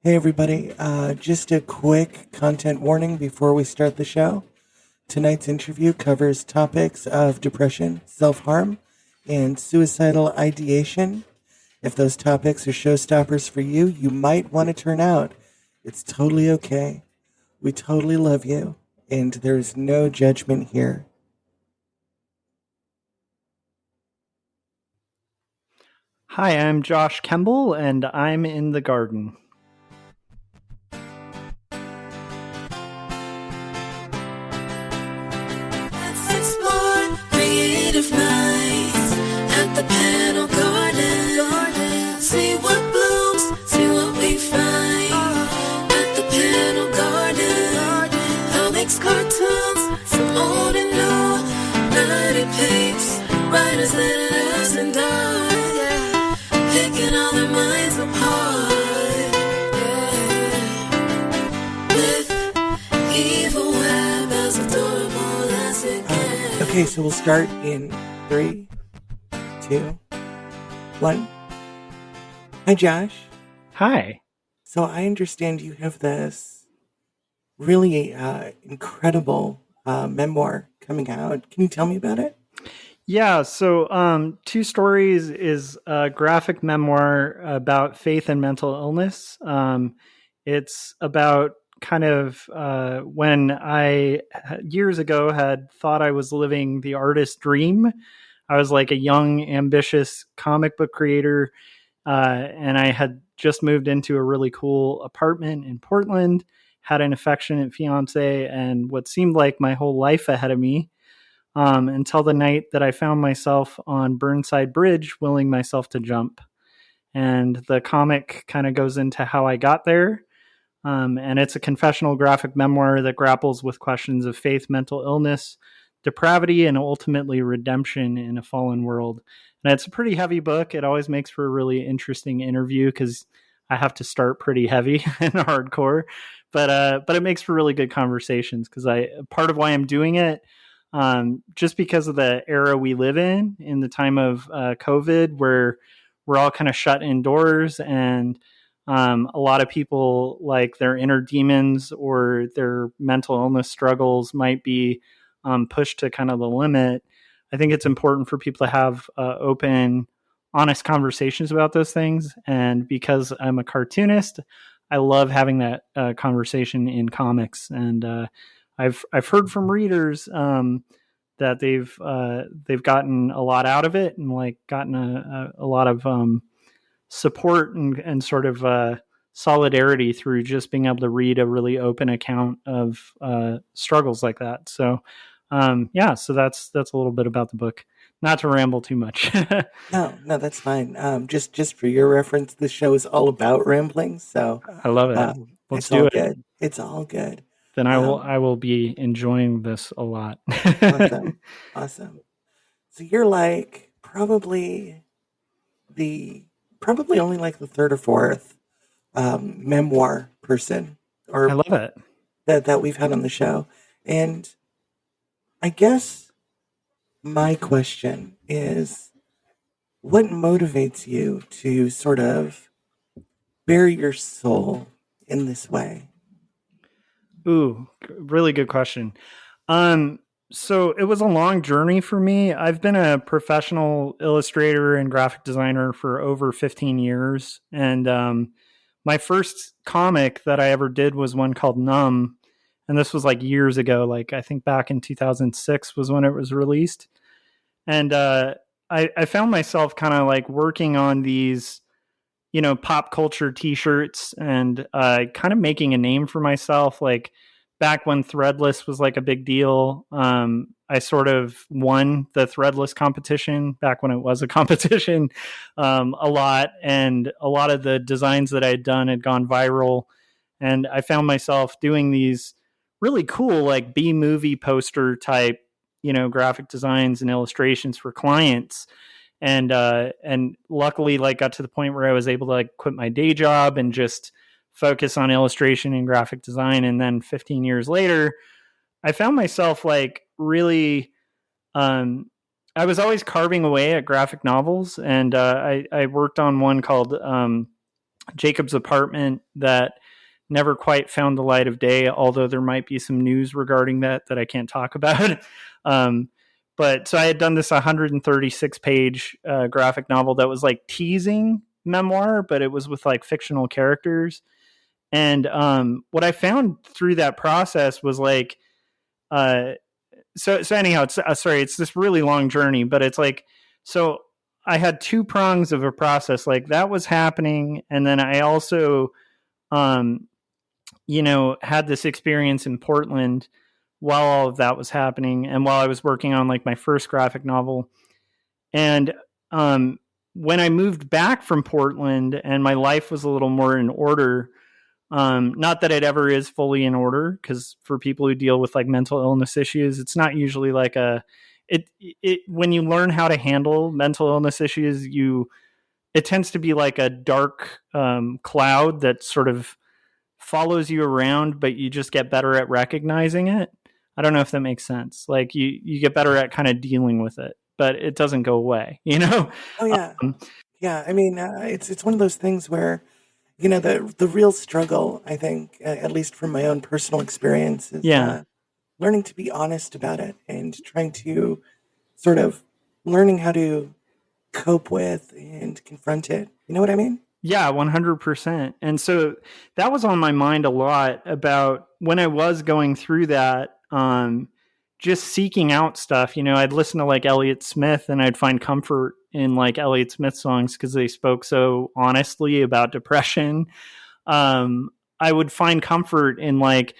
Hey, everybody. Just a quick content warning before we start the show. Tonight's interview covers topics of depression, self-harm, and suicidal ideation. If those topics are showstoppers for you, you might want to turn out. It's totally okay. We totally love you, and there's no judgment here. Hi, I'm Josh Kemble, and I'm in the garden. Let's explore creative minds at the panel garden. See what blooms, see what we find at the panel garden. Comics, cartoons, from old and new, nerdy papes, writers, editors, and art. Picking all their minds apart, with evil web as adorable as it gets. Okay, so we'll start in 3, 2, 1. Hi, Josh. Hi. So I understand you have this really incredible memoir coming out. Can you tell me about it? Yeah, so Two Stories is a graphic memoir about faith and mental illness. It's about kind of when I, years ago, had thought I was living the artist dream. I was like a young, ambitious comic book creator, and I had just moved into a really cool apartment in Portland, had an affectionate fiance, and what seemed like my whole life ahead of me. Until the night that I found myself on Burnside Bridge, willing myself to jump. And the comic kind of goes into how I got there. And it's a confessional graphic memoir that grapples with questions of faith, mental illness, depravity, and ultimately redemption in a fallen world. And it's a pretty heavy book. It always makes for a really interesting interview because I have to start pretty heavy and hardcore. But it makes for really good conversations because part of why I'm doing it, just because of the era we live in the time of COVID, where we're all kind of shut indoors, and a lot of people, like their inner demons or their mental illness struggles, might be pushed to kind of the limit. I think it's important for people to have open, honest conversations about those things. And because I'm a cartoonist, I love having that conversation in comics. And I've heard from readers that they've gotten a lot out of it, and like gotten a lot of support and sort of solidarity through just being able to read a really open account of struggles like that. So so that's a little bit about the book. Not to ramble too much. No, that's fine. Just for your reference, this show is all about rambling, so I love it. Let's do it. Good. It's all good. Then I will be enjoying this a lot. Awesome. So you're like probably only like the third or fourth memoir person, or I love it, that we've had on the show. And I guess my question is, what motivates you to sort of bare your soul in this way? Ooh, really good question. So it was a long journey for me. I've been a professional illustrator and graphic designer for over 15 years. And my first comic that I ever did was one called Numb. And this was like years ago, like I think back in 2006 was when it was released. And I found myself kind of like working on these, pop culture t-shirts and kind of making a name for myself. Like back when Threadless was like a big deal, I sort of won the Threadless competition back when it was a competition a lot. And a lot of the designs that I had done had gone viral. And I found myself doing these really cool, like B-movie poster type, graphic designs and illustrations for clients. And luckily, like, got to the point where I was able to like quit my day job and just focus on illustration and graphic design. And then 15 years later, I found myself like really, I was always carving away at graphic novels. And I worked on one called Jacob's apartment that never quite found the light of day, although there might be some news regarding that I can't talk about. But so I had done this 136 page graphic novel that was like teasing memoir, but it was with like fictional characters. And what I found through that process was like, so anyhow, it's it's this really long journey, but it's like, so I had two prongs of a process, like that was happening. And then I also, had this experience in Portland while all of that was happening. And while I was working on like my first graphic novel. And when I moved back from Portland and my life was a little more in order, not that it ever is fully in order, because for people who deal with like mental illness issues, it's not usually like when you learn how to handle mental illness issues, it tends to be like a dark cloud that sort of follows you around, but you just get better at recognizing it. I don't know if that makes sense. Like you get better at kind of dealing with it, but it doesn't go away, Oh yeah. Yeah. I mean, it's one of those things where, the real struggle, I think, at least from my own personal experience, is learning to be honest about it and trying to sort of learning how to cope with and confront it. You know what I mean? Yeah, 100%. And so that was on my mind a lot about when I was going through that, just seeking out stuff. I'd listen to like Elliott Smith and I'd find comfort in like Elliott Smith songs because they spoke so honestly about depression. I would find comfort in like,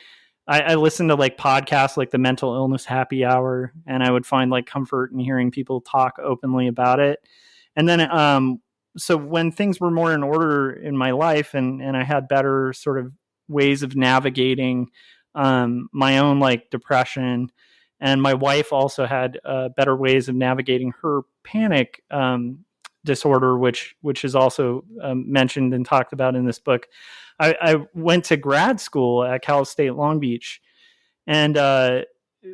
I listened to like podcasts like the Mental Illness Happy Hour, and I would find like comfort in hearing people talk openly about it. And then, so when things were more in order in my life and I had better sort of ways of navigating my own like depression, and my wife also had better ways of navigating her panic disorder, which is also mentioned and talked about in this book. I went to grad school at Cal State Long Beach, and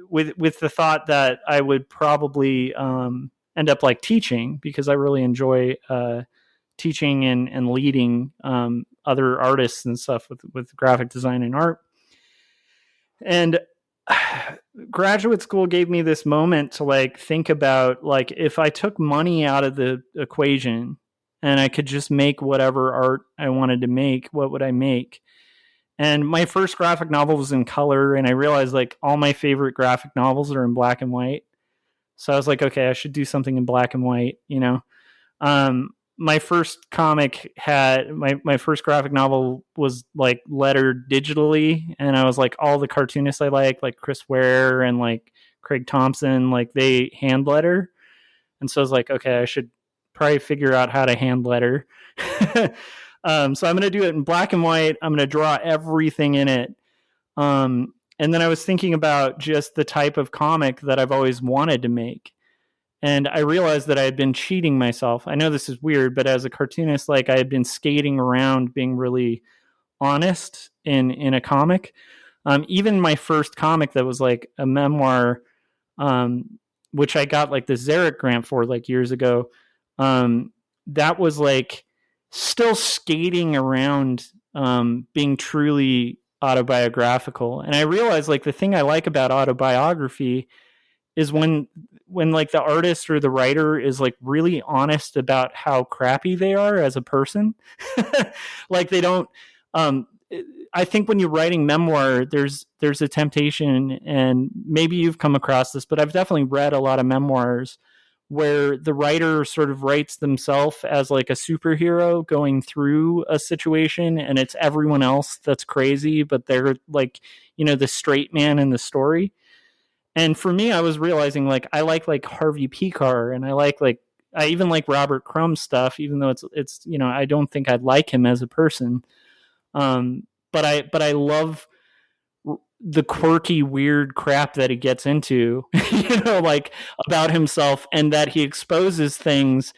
with the thought that I would probably end up like teaching, because I really enjoy teaching and leading other artists and stuff with graphic design and art. And graduate school gave me this moment to like think about like, if I took money out of the equation and I could just make whatever art I wanted to make, what would I make? And my first graphic novel was in color, and I realized like all my favorite graphic novels are in black and white. So I was like, okay, I should do something in black and white, my first comic had my first graphic novel was like lettered digitally, and I was like, all the cartoonists I like Chris Ware and like Craig Thompson, like they hand letter. And so I was like, okay, I should probably figure out how to hand letter. So I'm going to do it in black and white. I'm going to draw everything in it. And then I was thinking about just the type of comic that I've always wanted to make. And I realized that I had been cheating myself. I know this is weird, but as a cartoonist, like I had been skating around being really honest in a comic. Even my first comic that was like a memoir, which I got like the Zarek grant for like years ago, that was like still skating around being truly autobiographical. And I realized like the thing I like about autobiography is when like the artist or the writer is like really honest about how crappy they are as a person. Like they don't, I think when you're writing memoir, there's a temptation, and maybe you've come across this, but I've definitely read a lot of memoirs where the writer sort of writes themselves as like a superhero going through a situation, and it's everyone else that's crazy, but they're like, the straight man in the story. And for me, I was realizing like I like Harvey Pekar, and I even like Robert Crumb's stuff, even though it's I don't think I'd like him as a person. But I love the quirky, weird crap that he gets into, like about himself, and that he exposes things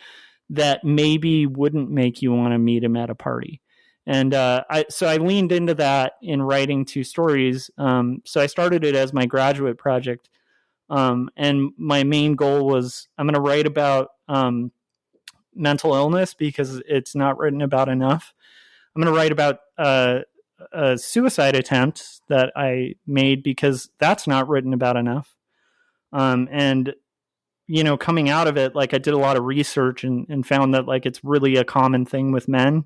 that maybe wouldn't make you want to meet him at a party. And I leaned into that in writing two stories. So I started it as my graduate project. And my main goal was I'm going to write about mental illness because it's not written about enough. I'm going to write about a suicide attempt that I made because that's not written about enough. And coming out of it, like I did a lot of research and found that like it's really a common thing with men,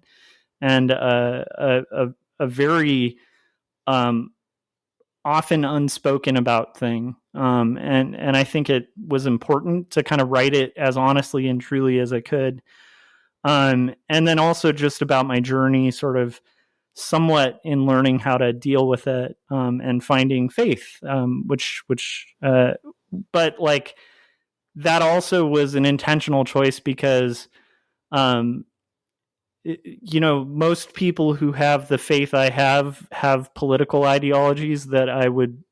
and a very often unspoken about thing. And I think it was important to kind of write it as honestly and truly as I could. And then also just about my journey, sort of somewhat in learning how to deal with it, and finding faith, but like that also was an intentional choice because, most people who have the faith I have political ideologies that I would,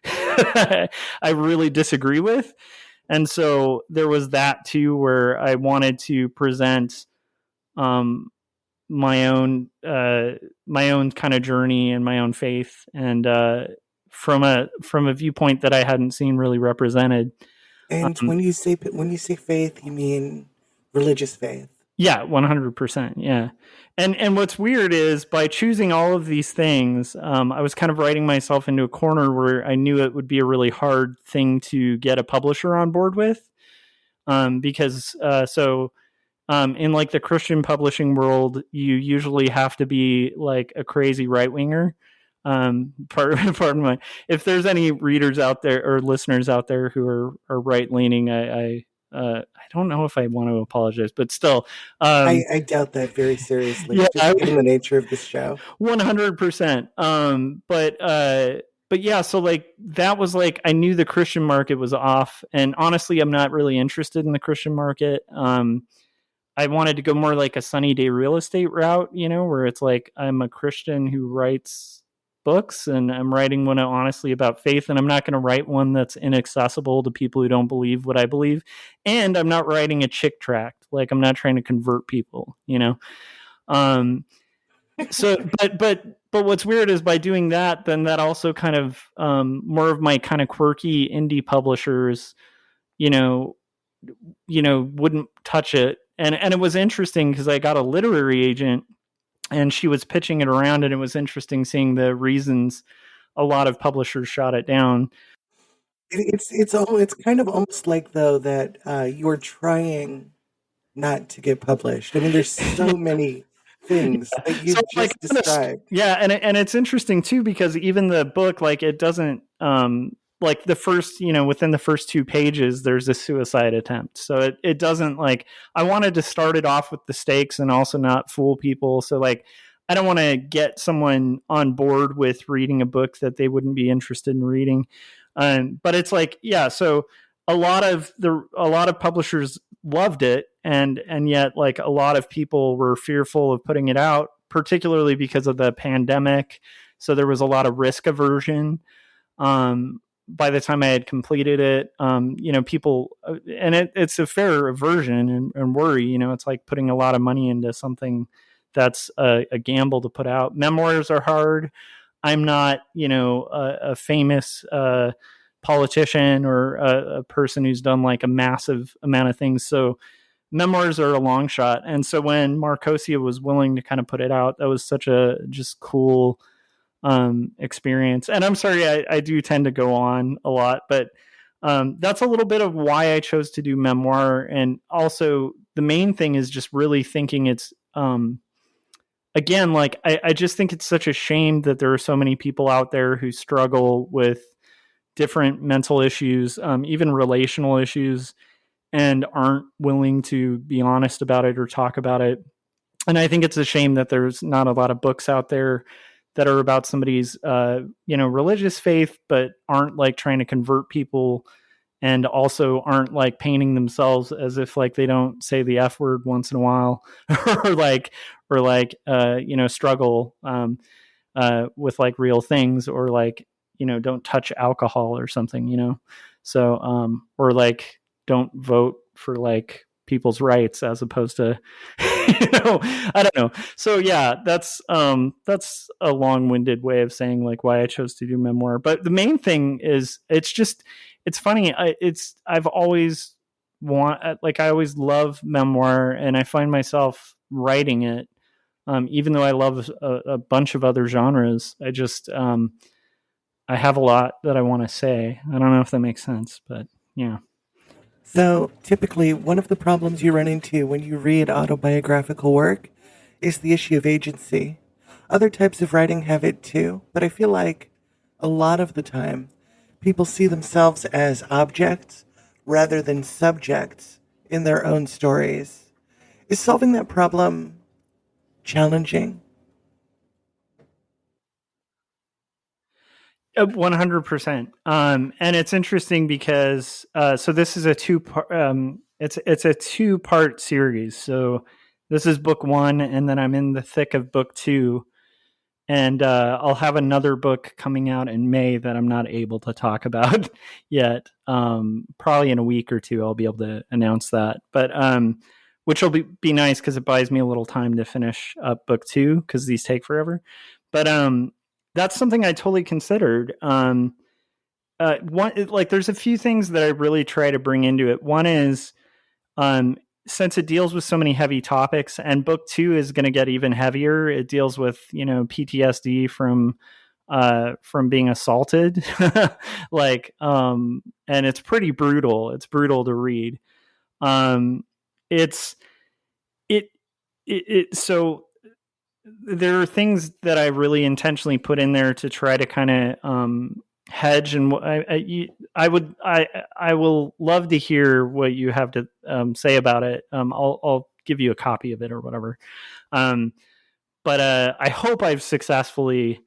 I really disagree with. And so there was that too, where I wanted to present, my own kind of journey and my own faith, and from a viewpoint that I hadn't seen really represented. And when you say faith, you mean religious faith? Yeah, 100%. Yeah. And what's weird is by choosing all of these things, I was kind of writing myself into a corner where I knew it would be a really hard thing to get a publisher on board with, because in like the Christian publishing world, you usually have to be like a crazy right winger. Pardon my, if there's any readers out there or listeners out there who are right leaning, I don't know if I want to apologize, but still, I doubt that very seriously. Yeah, just given the nature of this show, 100%. But yeah, so like that was like I knew the Christian market was off, and honestly, I'm not really interested in the Christian market. I wanted to go more like a sunny day real estate route, where it's like I'm a Christian who writes books, and I'm writing one honestly about faith, and I'm not going to write one that's inaccessible to people who don't believe what I believe. And I'm not writing a chick tract. Like I'm not trying to convert people, So, but what's weird is by doing that, then that also kind of, more of my kind of quirky indie publishers, wouldn't touch it. And it was interesting because I got a literary agent and she was pitching it around, and it was interesting seeing the reasons a lot of publishers shot it down. It's kind of almost like though that you're trying not to get published. I mean, there's so many things that you just described. Yeah, and it's interesting too because even the book, like it doesn't, like the first, within the first 2 pages, there's a suicide attempt. So it doesn't like, I wanted to start it off with the stakes and also not fool people. So like, I don't want to get someone on board with reading a book that they wouldn't be interested in reading. But it's like, yeah, so a lot of publishers loved it. And yet like a lot of people were fearful of putting it out, particularly because of the pandemic. So there was a lot of risk aversion. By the time I had completed it, people, and it's a fair aversion and worry, it's like putting a lot of money into something that's a gamble to put out. Memoirs are hard. I'm not, a famous politician or a person who's done like a massive amount of things. So memoirs are a long shot. And so when Marcosia was willing to kind of put it out, that was such a just cool experience. And I'm sorry, I do tend to go on a lot, but that's a little bit of why I chose to do memoir. And also the main thing is just really thinking it's, again, like I just think it's such a shame that there are so many people out there who struggle with different mental issues, even relational issues, and aren't willing to be honest about it or talk about it. And I think it's a shame that there's not a lot of books out there that are about somebody's, religious faith, but aren't like trying to convert people, and also aren't like painting themselves as if like they don't say the F word once in a while, or struggle with like real things, or like, don't touch alcohol or something, so, or like don't vote for like people's rights as opposed to, I don't know. So yeah, that's a long-winded way of saying like why I chose to do memoir. But the main thing is it's funny. I've always I always love memoir, and I find myself writing it. Even though I love a bunch of other genres, I have a lot that I want to say. I don't know if that makes sense, but yeah. So, typically, one of the problems you run into when you read autobiographical work is the issue of agency. Other types of writing have it too, but I feel like a lot of the time, people see themselves as objects rather than subjects in their own stories. Is solving that problem challenging? 100%. And it's interesting because so this is a two-part. It's a two-part series. So this is book one, and then I'm in the thick of book two, and I'll have another book coming out in May that I'm not able to talk about yet. Probably in a week or two, I'll be able to announce that. But which will be nice because it buys me a little time to finish up book two because these take forever. But that's something I totally considered. There's a few things that I really try to bring into it. One is, since it deals with so many heavy topics, and book two is going to get even heavier. It deals with, PTSD from being assaulted, and it's pretty brutal. It's brutal to read. So there are things that I really intentionally put in there to try to kind of hedge, and I will love to hear what you have to say about it. I'll give you a copy of it or whatever. But I hope I've successfully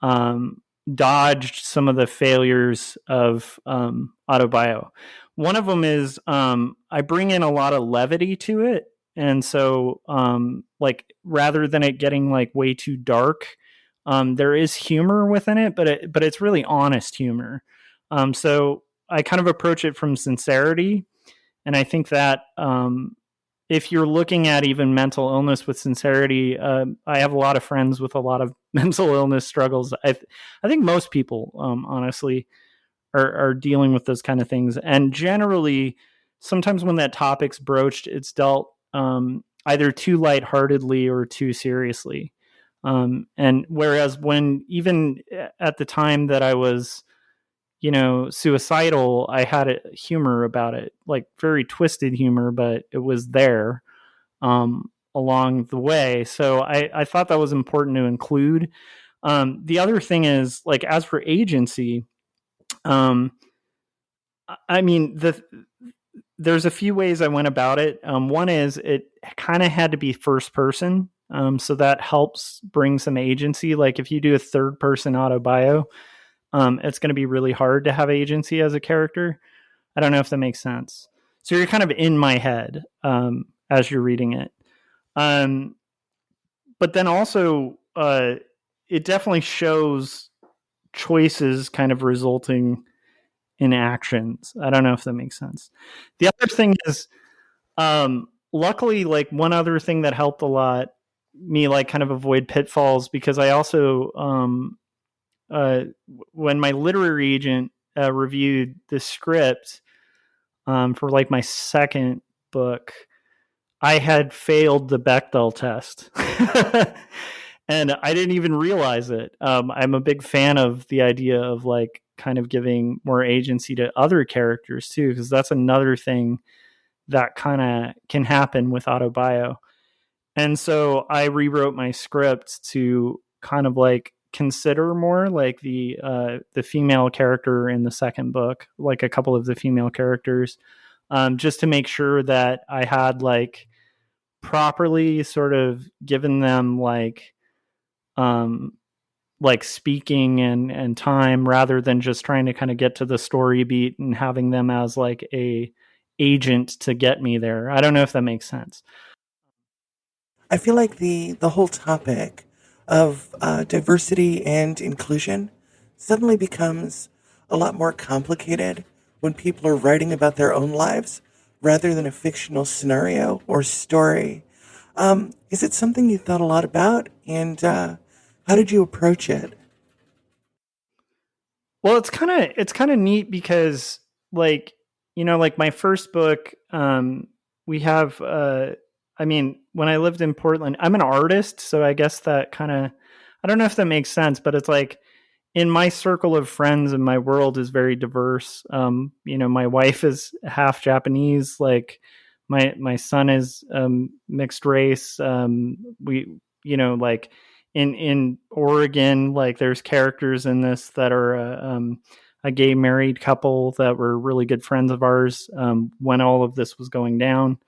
dodged some of the failures of autobio. One of them is I bring in a lot of levity to it. And so, rather than it getting way too dark, there is humor within it, but it's really honest humor. So I kind of approach it from sincerity, and I think that if you're looking at even mental illness with sincerity, I have a lot of friends with a lot of mental illness struggles. I think most people, honestly, are dealing with those kind of things, and generally, sometimes when that topic's broached, it's dealt either too lightheartedly or too seriously. And whereas when even at the time that I was, suicidal, I had a humor about it, very twisted humor, but it was there along the way. So I thought that was important to include. The other thing is, as for agency, there's a few ways I went about it. One is it kind of had to be first person. So that helps bring some agency. If you do a third person autobio, it's going to be really hard to have agency as a character. I don't know if that makes sense. So you're kind of in my head as you're reading it. But then also, it definitely shows choices kind of resulting in actions. I don't know if that makes sense. The other thing is, luckily, one other thing that helped a lot me kind of avoid pitfalls, because I also when my literary agent reviewed the script for my second book, I had failed the Bechdel test. And I didn't even realize it. I'm a big fan of the idea of kind of giving more agency to other characters too, because that's another thing that kind of can happen with autobio. And so I rewrote my script to kind of consider more the female character in the second book, a couple of the female characters, just to make sure that I had properly sort of given them speaking and time, rather than just trying to kind of get to the story beat and having them as a agent to get me there. I don't know if that makes sense. I feel like the whole topic of diversity and inclusion suddenly becomes a lot more complicated when people are writing about their own lives rather than a fictional scenario or story. Is it something you thought a lot about, and how did you approach it? Well, it's kind of neat because my first book, we have I mean, when I lived in Portland, I'm an artist, so I guess that kind of, I don't know if that makes sense, but it's like in my circle of friends and my world is very diverse. My wife is half Japanese, like my son is mixed race. We, like in Oregon, like there's characters in this that are a gay married couple that were really good friends of ours when all of this was going down.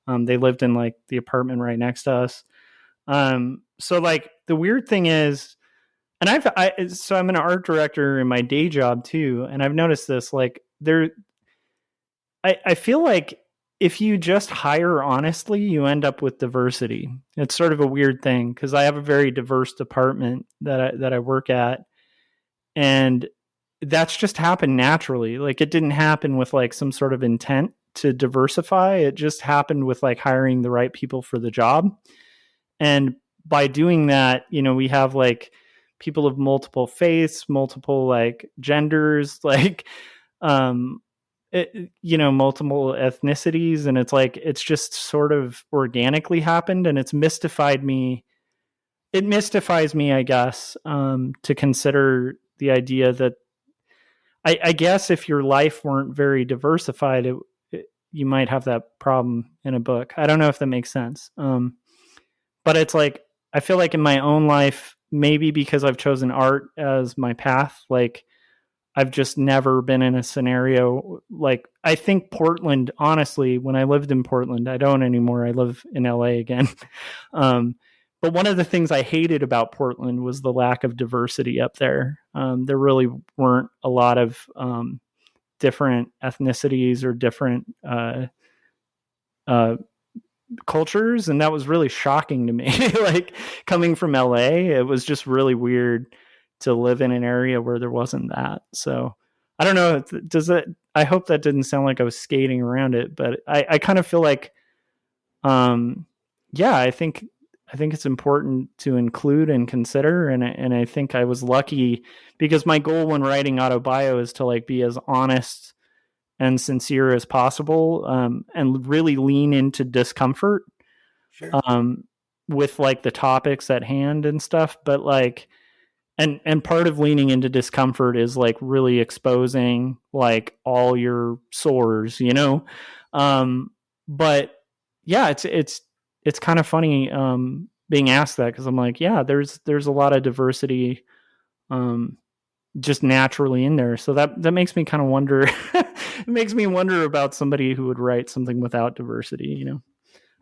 They lived in like the apartment right next to us. So like the weird thing is, and so I'm an art director in my day job too. And I've noticed this, like I feel like if you just hire honestly, you end up with diversity. It's sort of a weird thing because I have a very diverse department that I work at. And that's just happened naturally. Like it didn't happen with like some sort of intent to diversify. It just happened with like hiring the right people for the job. And by doing that, we have like people of multiple faiths, multiple like genders, like, multiple ethnicities. And it's like, it's just sort of organically happened. And it's mystified me. It mystifies me, I guess, to consider the idea that I guess if your life weren't very diversified, you might have that problem in a book. I don't know if that makes sense. But it's like, I feel like in my own life, maybe because I've chosen art as my path, like I've just never been in a scenario like, I think Portland, honestly, when I lived in Portland, I don't anymore. I live in LA again. But one of the things I hated about Portland was the lack of diversity up there. There really weren't a lot of different ethnicities or different cultures, and that was really shocking to me. Like coming from LA, it was just really weird to live in an area where there wasn't that. So I don't know, I hope that didn't sound like I was skating around it, but I kind of feel like I think it's important to include and consider, and I think I was lucky because my goal when writing autobio is to like be as honest and sincere as possible, and really lean into discomfort, Sure. with like the topics at hand and stuff. But like, and part of leaning into discomfort is like really exposing like all your sores, but yeah, it's kind of funny, being asked that. Cause I'm like, yeah, there's a lot of diversity, just naturally in there. So that makes me kind of wonder, it makes me wonder about somebody who would write something without diversity,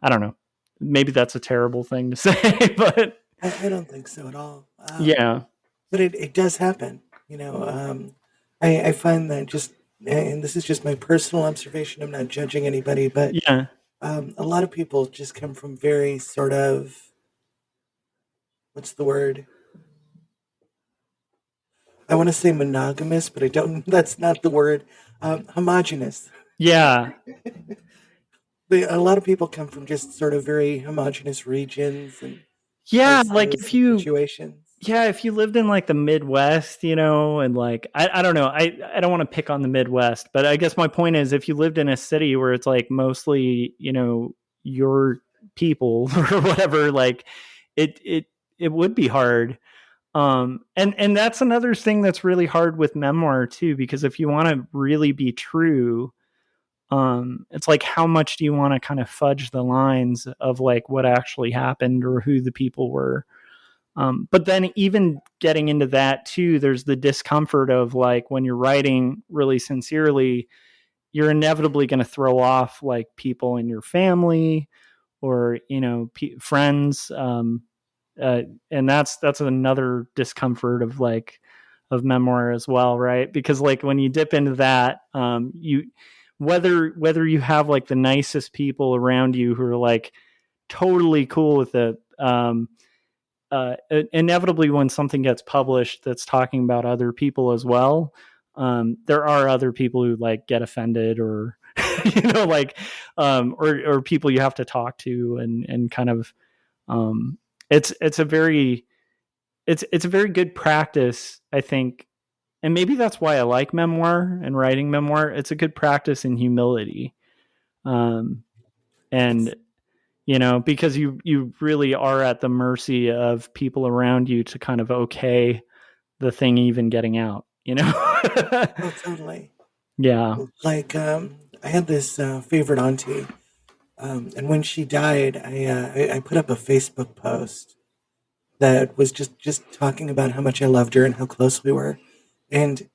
I don't know. Maybe that's a terrible thing to say, but I don't think so at all. yeah. But it does happen. I find that and this is just my personal observation, I'm not judging anybody, but Yeah. a lot of people just come from very sort of, what's the word? I want to say monogamous, but I don't, that's not the word. Homogenous. Yeah. A lot of people come from just sort of very homogenous regions and Yeah. places Like and situations. if you lived in like the Midwest, and like, I don't know, I don't want to pick on the Midwest, but I guess my point is if you lived in a city where it's like mostly, your people or whatever, like it would be hard. And that's another thing that's really hard with memoir too, because if you want to really be true, it's like, how much do you want to kind of fudge the lines of like what actually happened or who the people were? But then even getting into that too, there's the discomfort of like, when you're writing really sincerely, you're inevitably going to throw off like people in your family or, friends. And that's another discomfort of like, of memoir as well. Right. Because like when you dip into that, whether you have like the nicest people around you who are like totally cool with it, inevitably when something gets published that's talking about other people as well, there are other people who like get offended or or people you have to talk to and kind of, it's a very good practice, I think. And maybe that's why I like memoir and writing memoir. It's a good practice in humility. And because you really are at the mercy of people around you to kind of okay the thing even getting out, Oh, totally. Yeah. Like, I had this favorite auntie, and when she died, I put up a Facebook post that was just talking about how much I loved her and how close we were, and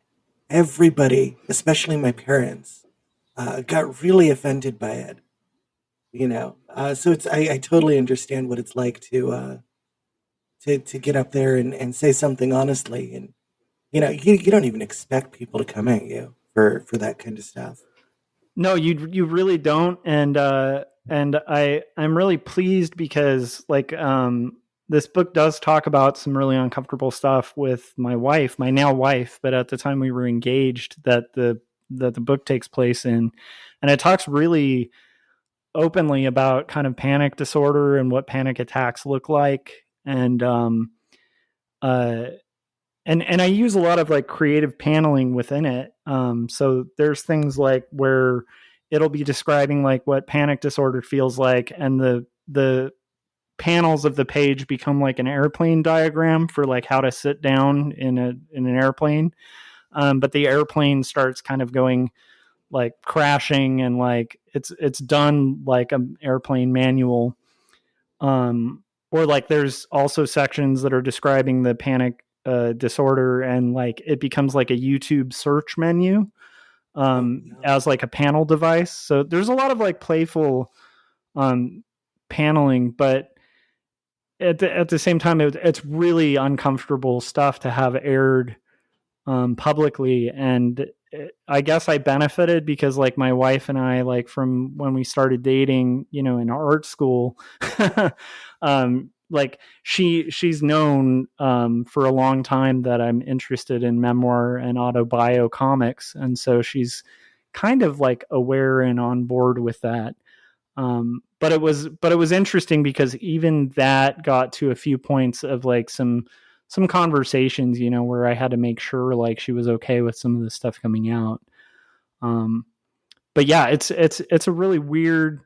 everybody, especially my parents, got really offended by it. So I totally understand what it's like to get up there and say something honestly, and you don't even expect people to come at you for that kind of stuff. No, you really don't, and I'm really pleased because this book does talk about some really uncomfortable stuff with my wife, my now wife, but at the time we were engaged, that the book takes place in, and it talks really openly about kind of panic disorder and what panic attacks look like, and uh and I use a lot of like creative paneling within it. So there's things like where it'll be describing like what panic disorder feels like, and the panels of the page become like an airplane diagram for like how to sit down in an airplane. But the airplane starts kind of going like crashing, and like it's done like an airplane manual. Or like there's also sections that are describing the panic disorder, and like it becomes like a YouTube search menu Oh, no. as like a panel device. So there's a lot of like playful paneling, but at the same time, it's really uncomfortable stuff to have aired publicly. And I guess I benefited because like my wife and I, like from when we started dating, in art school, like she's known for a long time that I'm interested in memoir and autobio comics, and so she's kind of like aware and on board with that. But it was interesting because even that got to a few points of like some conversations, where I had to make sure like she was okay with some of the stuff coming out. But yeah, it's a really weird.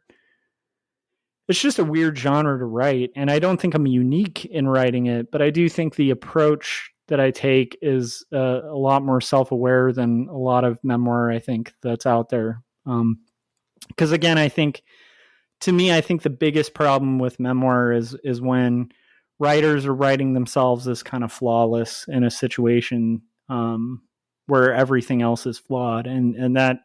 It's just a weird genre to write, and I don't think I'm unique in writing it, but I do think the approach that I take is a lot more self-aware than a lot of memoir I think that's out there. Because again, I think the biggest problem with memoir is when writers are writing themselves as kind of flawless in a situation where everything else is flawed, and that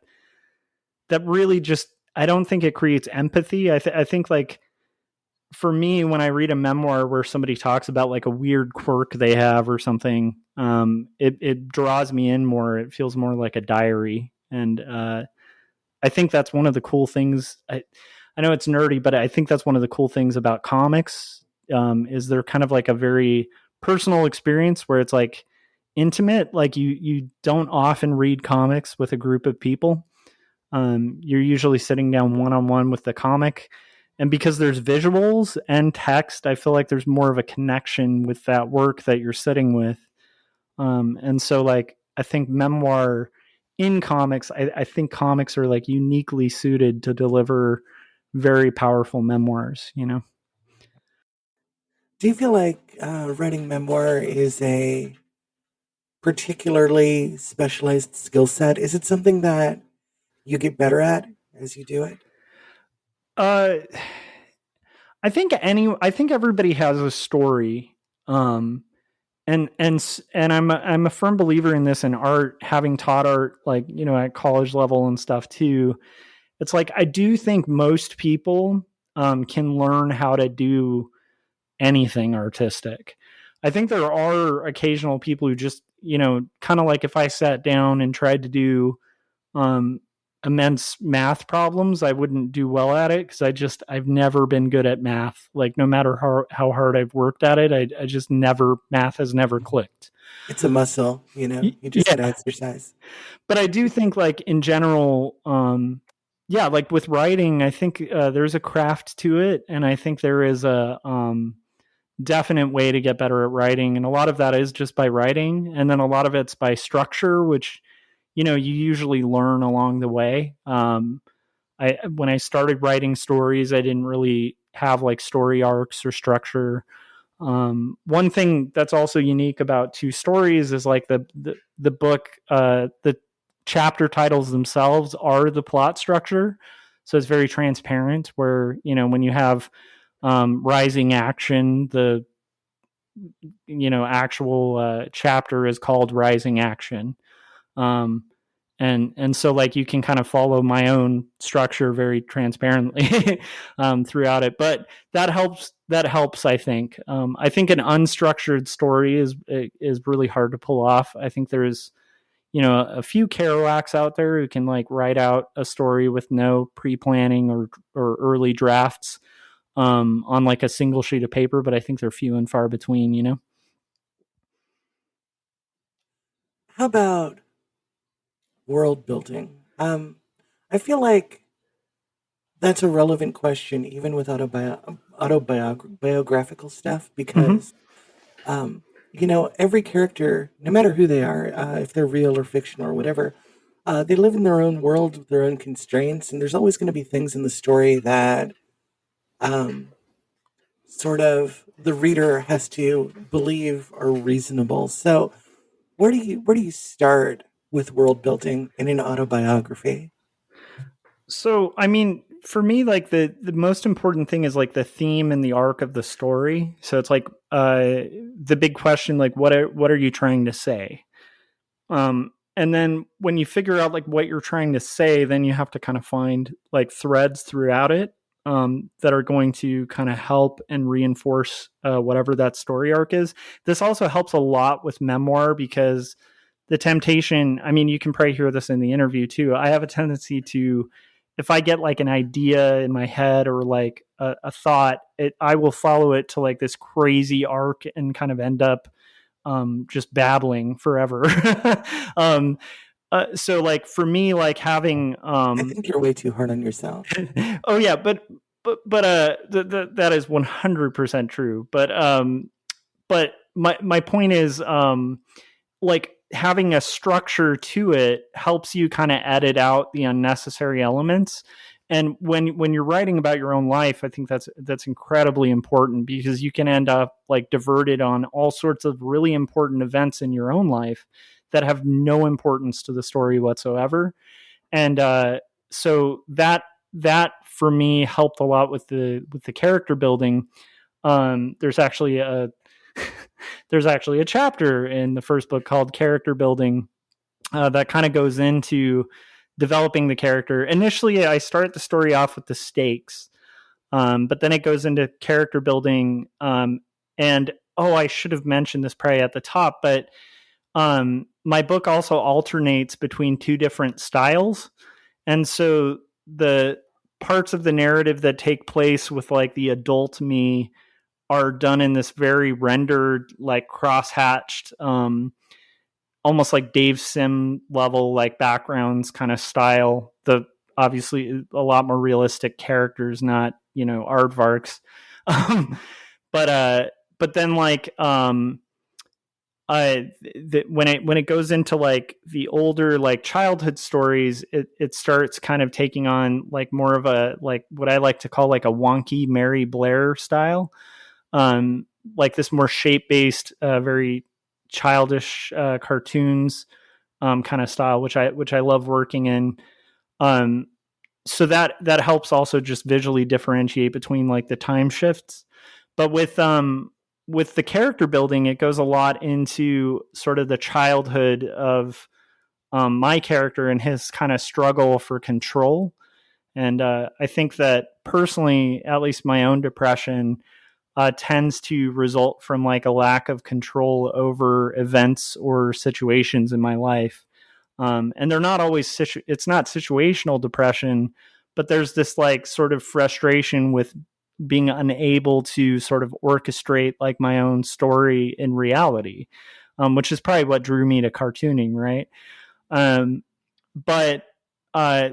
really just, I don't think it creates empathy. I think like for me, when I read a memoir where somebody talks about like a weird quirk they have or something, it draws me in more. It feels more like a diary, and I think that's one of the cool things. I know it's nerdy, but I think that's one of the cool things about comics, is they're kind of like a very personal experience where it's like intimate. Like you don't often read comics with a group of people. You're usually sitting down one-on-one with the comic. And because there's visuals and text, I feel like there's more of a connection with that work that you're sitting with. And so like, I think memoir in comics, I think comics are like uniquely suited to deliver very powerful memoirs, Do you feel like writing memoir is a particularly specialized skill set? Is it something that you get better at as you do it? Uh, I think everybody has a story. And I'm a firm believer in this in art, having taught art, like, at college level and stuff too. It's like, I do think most people can learn how to do anything artistic. I think there are occasional people who just, kind of like if I sat down and tried to do immense math problems, I wouldn't do well at it because I've never been good at math. Like no matter how hard I've worked at it, I just math has never clicked. It's a muscle, you just gotta exercise. But I do think like in general, like with writing, I think there's a craft to it. And I think there is a definite way to get better at writing. And a lot of that is just by writing. And then a lot of it's by structure, which, you usually learn along the way. When I started writing stories, I didn't really have like story arcs or structure. One thing that's also unique about two stories is like the book, the chapter titles themselves are the plot structure. So it's very transparent where, when you have rising action, the actual chapter is called Rising Action. And so like you can kind of follow my own structure very transparently throughout it, but that helps, I think. I think an unstructured story is really hard to pull off. I think there's a few Kerouacs out there who can like write out a story with no pre-planning or early drafts on like a single sheet of paper, but I think they're few and far between. How about world building? I feel like that's a relevant question, even with autobiographical stuff, because every character, no matter who they are, if they're real or fictional or whatever, they live in their own world with their own constraints, and there's always going to be things in the story that sort of the reader has to believe are reasonable. So, where do you start with world building in an autobiography? So, I mean, for me, like the most important thing is like the theme and the arc of the story. So it's like the big question, like what are you trying to say? And then when you figure out like what you're trying to say, then you have to kind of find like threads throughout it that are going to kind of help and reinforce whatever that story arc is. This also helps a lot with memoir because the temptation, I mean, you can probably hear this in the interview too. I have a tendency to, if I get like an idea in my head or like a thought, I will follow it to like this crazy arc and kind of end up just babbling forever. So like for me, like having, I think you're way too hard on yourself. oh yeah, but that is 100% true. But my point is, like having a structure to it helps you kind of edit out the unnecessary elements. And when you're writing about your own life, I think that's incredibly important because you can end up like diverted on all sorts of really important events in your own life that have no importance to the story whatsoever. And so that for me helped a lot with the character building. There's actually a chapter in the first book called Character Building that kind of goes into developing the character. Initially, I start the story off with the stakes, but then it goes into character building. And I should have mentioned this probably at the top, but my book also alternates between two different styles. And so the parts of the narrative that take place with like the adult me are done in this very rendered, like cross-hatched, almost like Dave Sim level, like backgrounds kind of style. The obviously a lot more realistic characters, not, aardvarks. But then like, when it goes into like the older like childhood stories, it starts kind of taking on like more of a like what I like to call like a wonky Mary Blair style, like this more shape based, very childish cartoons kind of style, which I love working in. So that helps also just visually differentiate between like the time shifts, but with the character building, it goes a lot into sort of the childhood of my character and his kind of struggle for control. And I think that personally, at least my own depression tends to result from like a lack of control over events or situations in my life. And they're not always, it's not situational depression, but there's this like sort of frustration with being unable to sort of orchestrate like my own story in reality, which is probably what drew me to cartooning. Right. But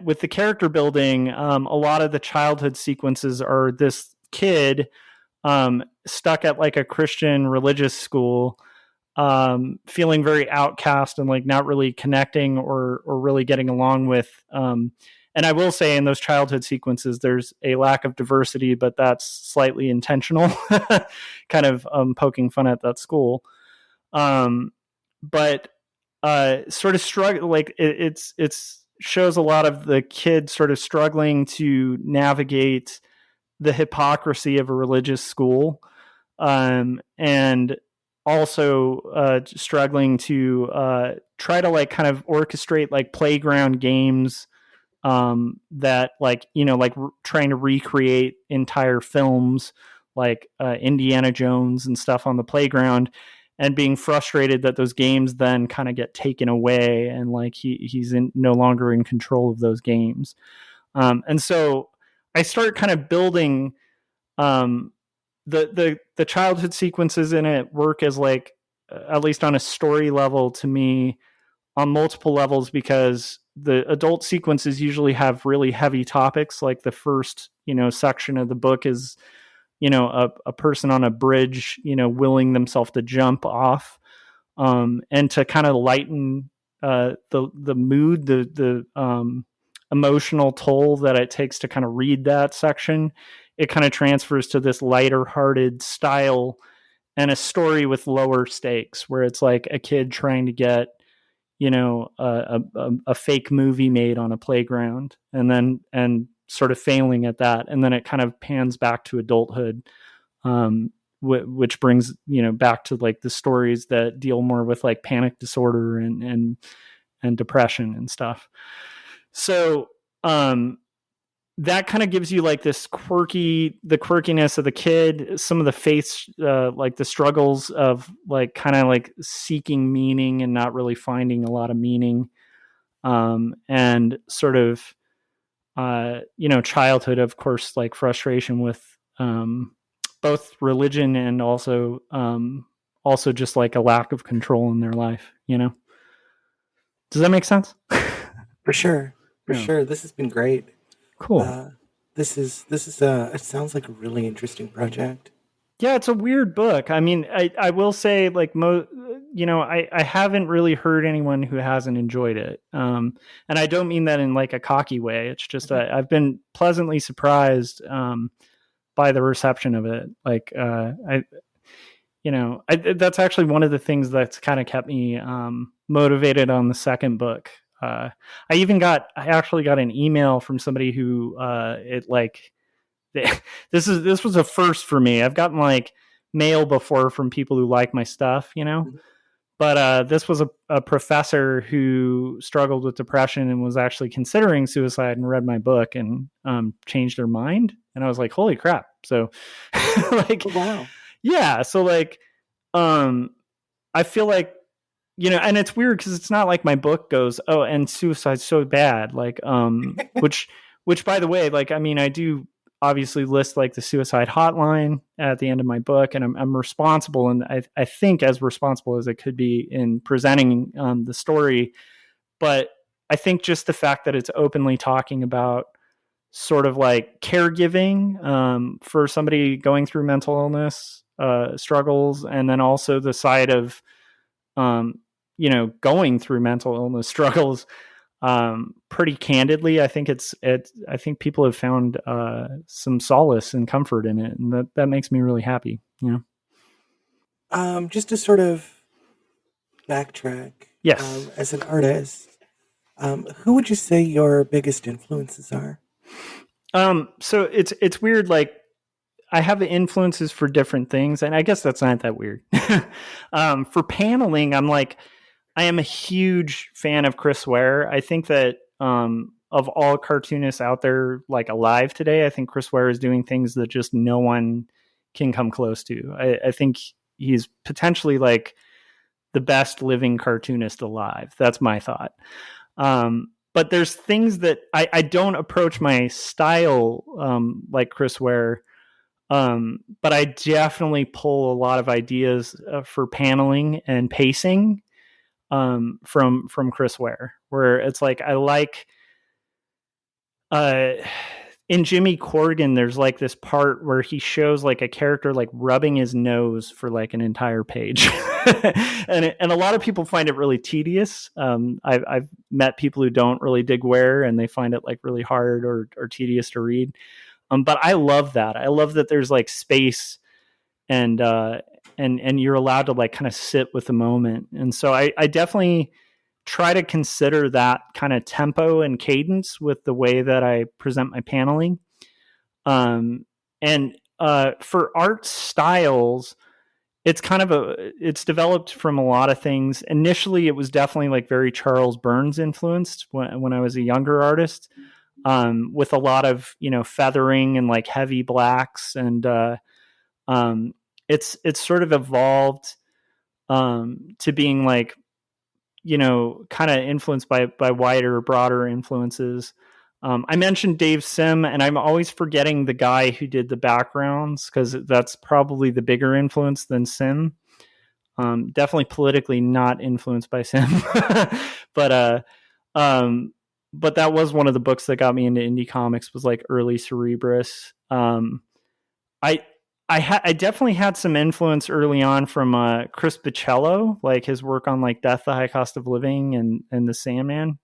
with the character building, a lot of the childhood sequences are this kid stuck at like a Christian religious school, feeling very outcast and like not really connecting or really getting along with And I will say in those childhood sequences, there's a lack of diversity, but that's slightly intentional, kind of poking fun at that school. But sort of struggle, like it's shows a lot of the kids sort of struggling to navigate the hypocrisy of a religious school, and also struggling to try to like kind of orchestrate like playground games that like, like trying to recreate entire films like Indiana Jones and stuff on the playground, and being frustrated that those games then kind of get taken away, and like he's no longer in control of those games. And so I start kind of building the childhood sequences in it work as like, at least on a story level to me, on multiple levels, because the adult sequences usually have really heavy topics. Like the first, section of the book is, a person on a bridge, willing themselves to jump off, and to kind of lighten the mood, the emotional toll that it takes to kind of read that section. It kind of transfers to this lighter hearted style and a story with lower stakes, where it's like a kid trying to get, a fake movie made on a playground, and sort of failing at that. And then it kind of pans back to adulthood, which brings, back to like the stories that deal more with like panic disorder and depression and stuff. So, that kind of gives you like this the quirkiness of the kid, some of the faiths, like the struggles of like kind of like seeking meaning and not really finding a lot of meaning, and sort of, childhood, of course, like frustration with both religion and also just like a lack of control in their life. Does that make sense? For sure. Sure. This has been great. Cool. This is it sounds like a really interesting project. Yeah, it's a weird book. I mean, I will say like I haven't really heard anyone who hasn't enjoyed it. And I don't mean that in like a cocky way. It's just I've been pleasantly surprised by the reception of it. Like that's actually one of the things that's kind of kept me motivated on the second book. I actually got an email from somebody who this was a first for me. I've gotten like mail before from people who like my stuff, but this was a professor who struggled with depression and was actually considering suicide, and read my book and changed their mind. And I was like, holy crap. So like, oh, wow. Yeah. So like, I feel like, and it's weird because it's not like my book goes, oh, and suicide's so bad. Like, which by the way, like, I mean, I do obviously list like the suicide hotline at the end of my book, and I'm responsible. And I think as responsible as it could be in presenting the story. But I think just the fact that it's openly talking about sort of like caregiving for somebody going through mental illness struggles, and then also the side of, going through mental illness struggles pretty candidly. I think I think people have found some solace and comfort in it, and that makes me really happy. Just to sort of backtrack. Yes. As an artist, who would you say your biggest influences are? So it's weird. Like, I have influences for different things, and I guess that's not that weird. For paneling, I am a huge fan of Chris Ware. I think that of all cartoonists out there, like alive today, I think Chris Ware is doing things that just no one can come close to. I think he's potentially like the best living cartoonist alive. That's my thought. But there's things that I don't approach my style like Chris Ware. But I definitely pull a lot of ideas for paneling and pacing from Chris Ware, where it's like I like in Jimmy Corrigan, there's like this part where he shows like a character like rubbing his nose for like an entire page. And a lot of people find it really tedious. I've met people who don't really dig Ware and they find it like really hard or tedious to read. But I love that. I love that there's like space and you're allowed to like kind of sit with the moment. And so I definitely try to consider that kind of tempo and cadence with the way that I present my paneling. And for art styles, it's kind of it's developed from a lot of things. Initially, it was definitely like very Charles Burns influenced when I was a younger artist, with a lot of, feathering and like heavy blacks. And it's sort of evolved to being like, kind of influenced by wider, broader influences. I mentioned Dave Sim, and I'm always forgetting the guy who did the backgrounds because that's probably the bigger influence than Sim. Definitely politically not influenced by Sim, but that was one of the books that got me into indie comics, was like early Cerebrus. I definitely had some influence early on from Chris Bichello, like his work on like Death, the High Cost of Living and the Sandman.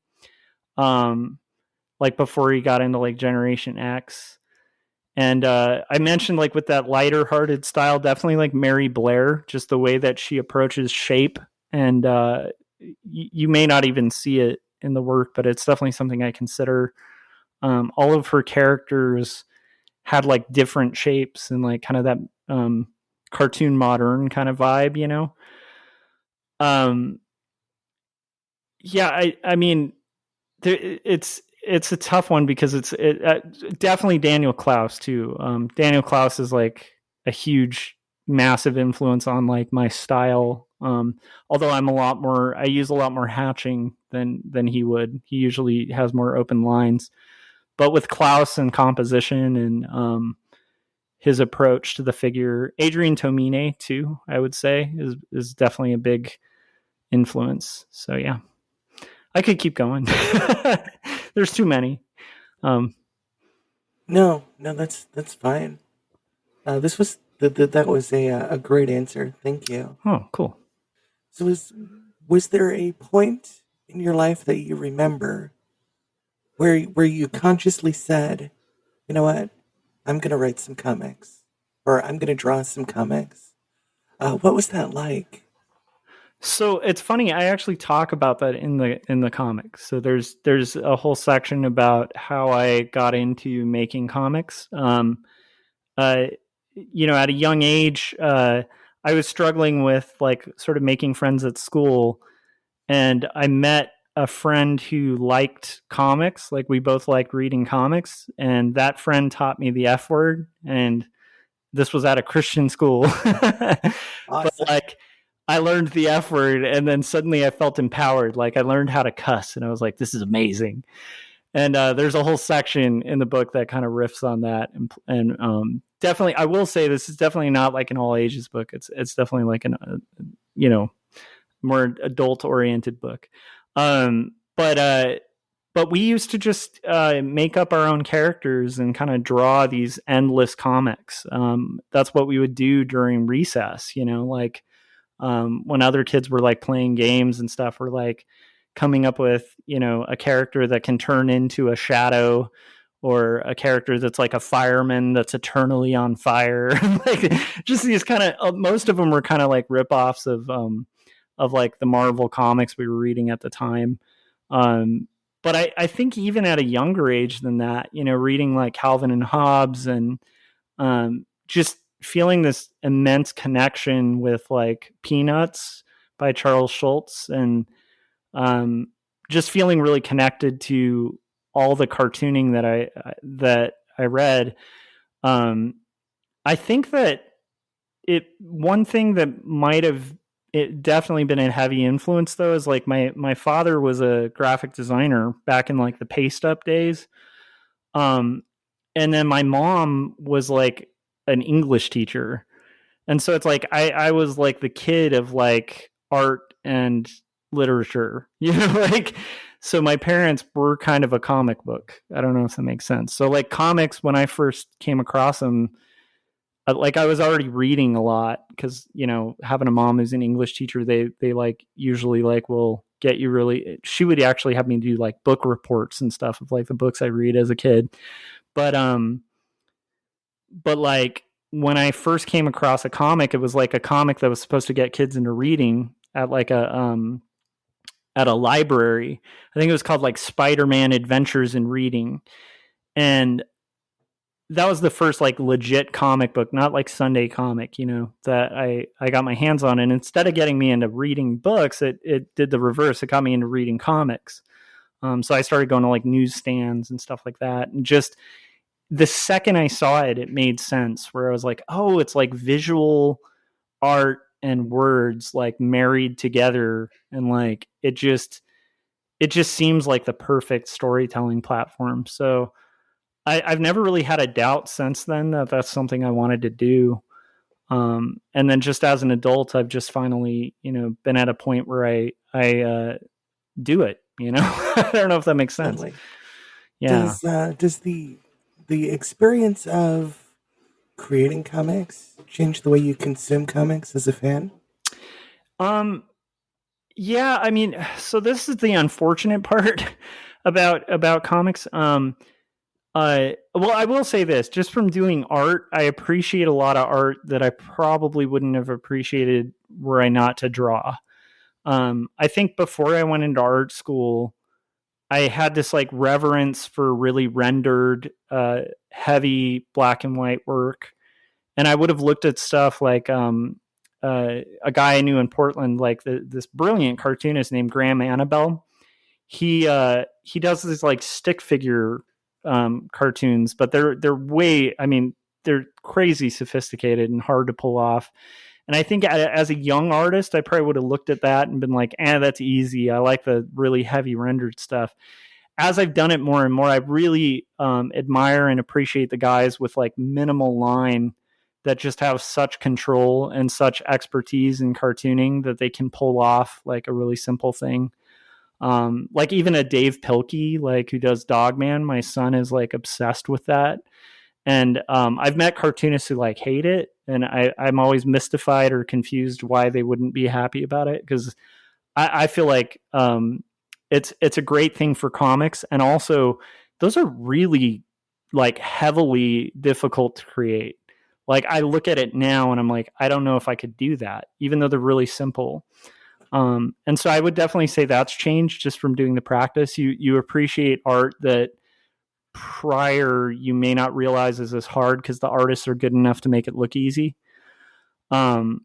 Like before he got into like Generation X. And I mentioned like with that lighter hearted style, definitely like Mary Blair, just the way that she approaches shape. And you may not even see it in the work, but it's definitely something I consider. All of her characters had like different shapes and like kind of that cartoon modern kind of vibe, Yeah, I mean, it's a tough one because it's definitely Daniel Klaus too. Daniel Klaus is like a huge, massive influence on like my style. Although I use a lot more hatching than he would. He usually has more open lines. But with Klaus and composition and his approach to the figure, Adrian Tomine too, I would say is definitely a big influence. So yeah, I could keep going. There's too many. No, that's fine. This was that was a great answer. Thank you. Oh, cool. So was there a point in your life that you remember where you consciously said, you know what, I'm going to write some comics, or I'm going to draw some comics? What was that like? So it's funny. I actually talk about that in the comics. So there's a whole section about how I got into making comics. At a young age, I was struggling with like sort of making friends at school, and I met a friend who liked comics. Like we both liked reading comics, and that friend taught me the F word. And this was at a Christian school. Awesome. But like, I learned the F word, and then suddenly I felt empowered. Like I learned how to cuss, and I was like, this is amazing. And there's a whole section in the book that kind of riffs on that. And definitely, I will say this is definitely not like an all ages book. It's definitely like more adult oriented book. But we used to just make up our own characters and kind of draw these endless comics. That's what we would do during recess, like when other kids were like playing games and stuff, we're like coming up with, a character that can turn into a shadow, or a character that's like a fireman that's eternally on fire. Like just these kind of, most of them were kind of like ripoffs of like the Marvel comics we were reading at the time. But I think even at a younger age than that, reading like Calvin and Hobbes and just feeling this immense connection with like Peanuts by Charles Schultz, and just feeling really connected to all the cartooning that I read. I think that one thing that might have definitely been a heavy influence though is like my father was a graphic designer back in like the paste up days. And then my mom was like an English teacher. And so it's like I was like the kid of like art and literature, like So my parents were kind of a comic book. I don't know if that makes sense. So like comics, when I first came across them, like I was already reading a lot because, you know, having a mom who's an English teacher, they like usually like will get you really, she would actually have me do like book reports and stuff of like the books I read as a kid. But like when I first came across a comic, it was like a comic that was supposed to get kids into reading at like at a library. I think it was called like Spider-Man Adventures in Reading. And that was the first like legit comic book, not like Sunday comic, you know, that I got my hands on. And instead of getting me into reading books, it did the reverse. It got me into reading comics. So I started going to like newsstands and stuff like that. And just the second I saw it, it made sense where I was like, oh, it's like visual art and words like married together. And like, it just seems like the perfect storytelling platform. So I've never really had a doubt since then that that's something I wanted to do. And then just as an adult, I've just finally, you know, been at a point where I do it, you know. I don't know if that makes sense. Totally. Yeah. Does the experience of creating comics change the way you consume comics as a fan? Yeah, I mean, so this is the unfortunate part about comics. Well, I will say this, just from doing art, I appreciate a lot of art that I probably wouldn't have appreciated were I not to draw. I think before I went into art school, I had this like reverence for really rendered, heavy black and white work. And I would have looked at stuff like, a guy I knew in Portland, like this brilliant cartoonist named Graham Annabelle. He does these like stick figure cartoons, but they're way, I mean, they're crazy sophisticated and hard to pull off. And I think as a young artist, I probably would have looked at that and been like, that's easy. I like the really heavy rendered stuff. As I've done it more and more, I really admire and appreciate the guys with like minimal line that just have such control and such expertise in cartooning that they can pull off like a really simple thing. Like even a Dave Pilkey, like who does Dogman, my son is like obsessed with that. And I've met cartoonists who like hate it, and I'm always mystified or confused why they wouldn't be happy about it, because I feel like it's a great thing for comics, and also those are really like heavily difficult to create. Like I look at it now and I'm like, I don't know if I could do that, even though they're really simple. And so I would definitely say that's changed just from doing the practice. You appreciate art that prior you may not realize is as hard because the artists are good enough to make it look easy. And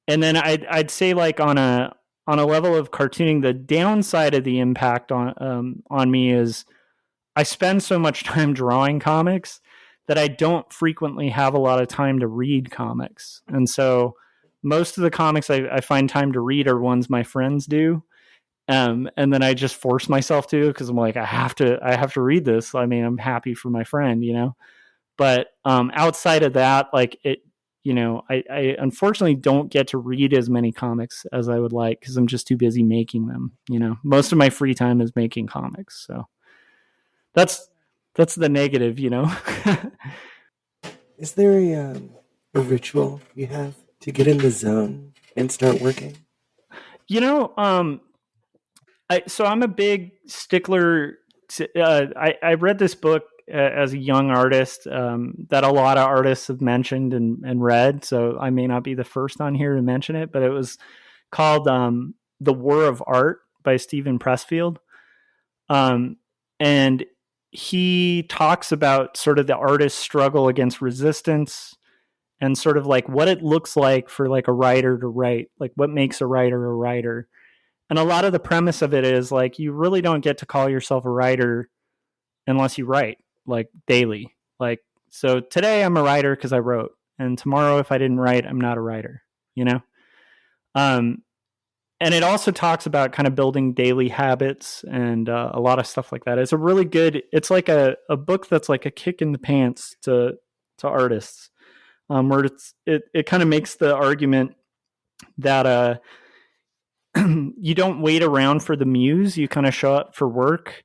then I'd say like on a level of cartooning, the downside of the impact on me is I spend so much time drawing comics that I don't frequently have a lot of time to read comics. And so most of the comics I find time to read are ones my friends do. And then I just force myself to, because I'm like, I have to read this. I mean, I'm happy for my friend, you know, but outside of that, like it, you know, I unfortunately don't get to read as many comics as I would like, because I'm just too busy making them. You know, most of my free time is making comics. So that's the negative, you know. Is there a ritual you have to get in the zone and start working? You know, so I'm a big stickler. I read this book as a young artist that a lot of artists have mentioned and read. So I may not be the first on here to mention it, but it was called The War of Art by Stephen Pressfield. And he talks about sort of the artist's struggle against resistance and sort of like what it looks like for like a writer to write, like what makes a writer a writer. And a lot of the premise of it is like, you really don't get to call yourself a writer unless you write like daily. Like, so today I'm a writer because I wrote, and tomorrow, if I didn't write, I'm not a writer, you know? And it also talks about kind of building daily habits and a lot of stuff like that. It's a really good, it's like a book that's like a kick in the pants to artists, where it kind of makes the argument that you don't wait around for the muse. You kind of show up for work,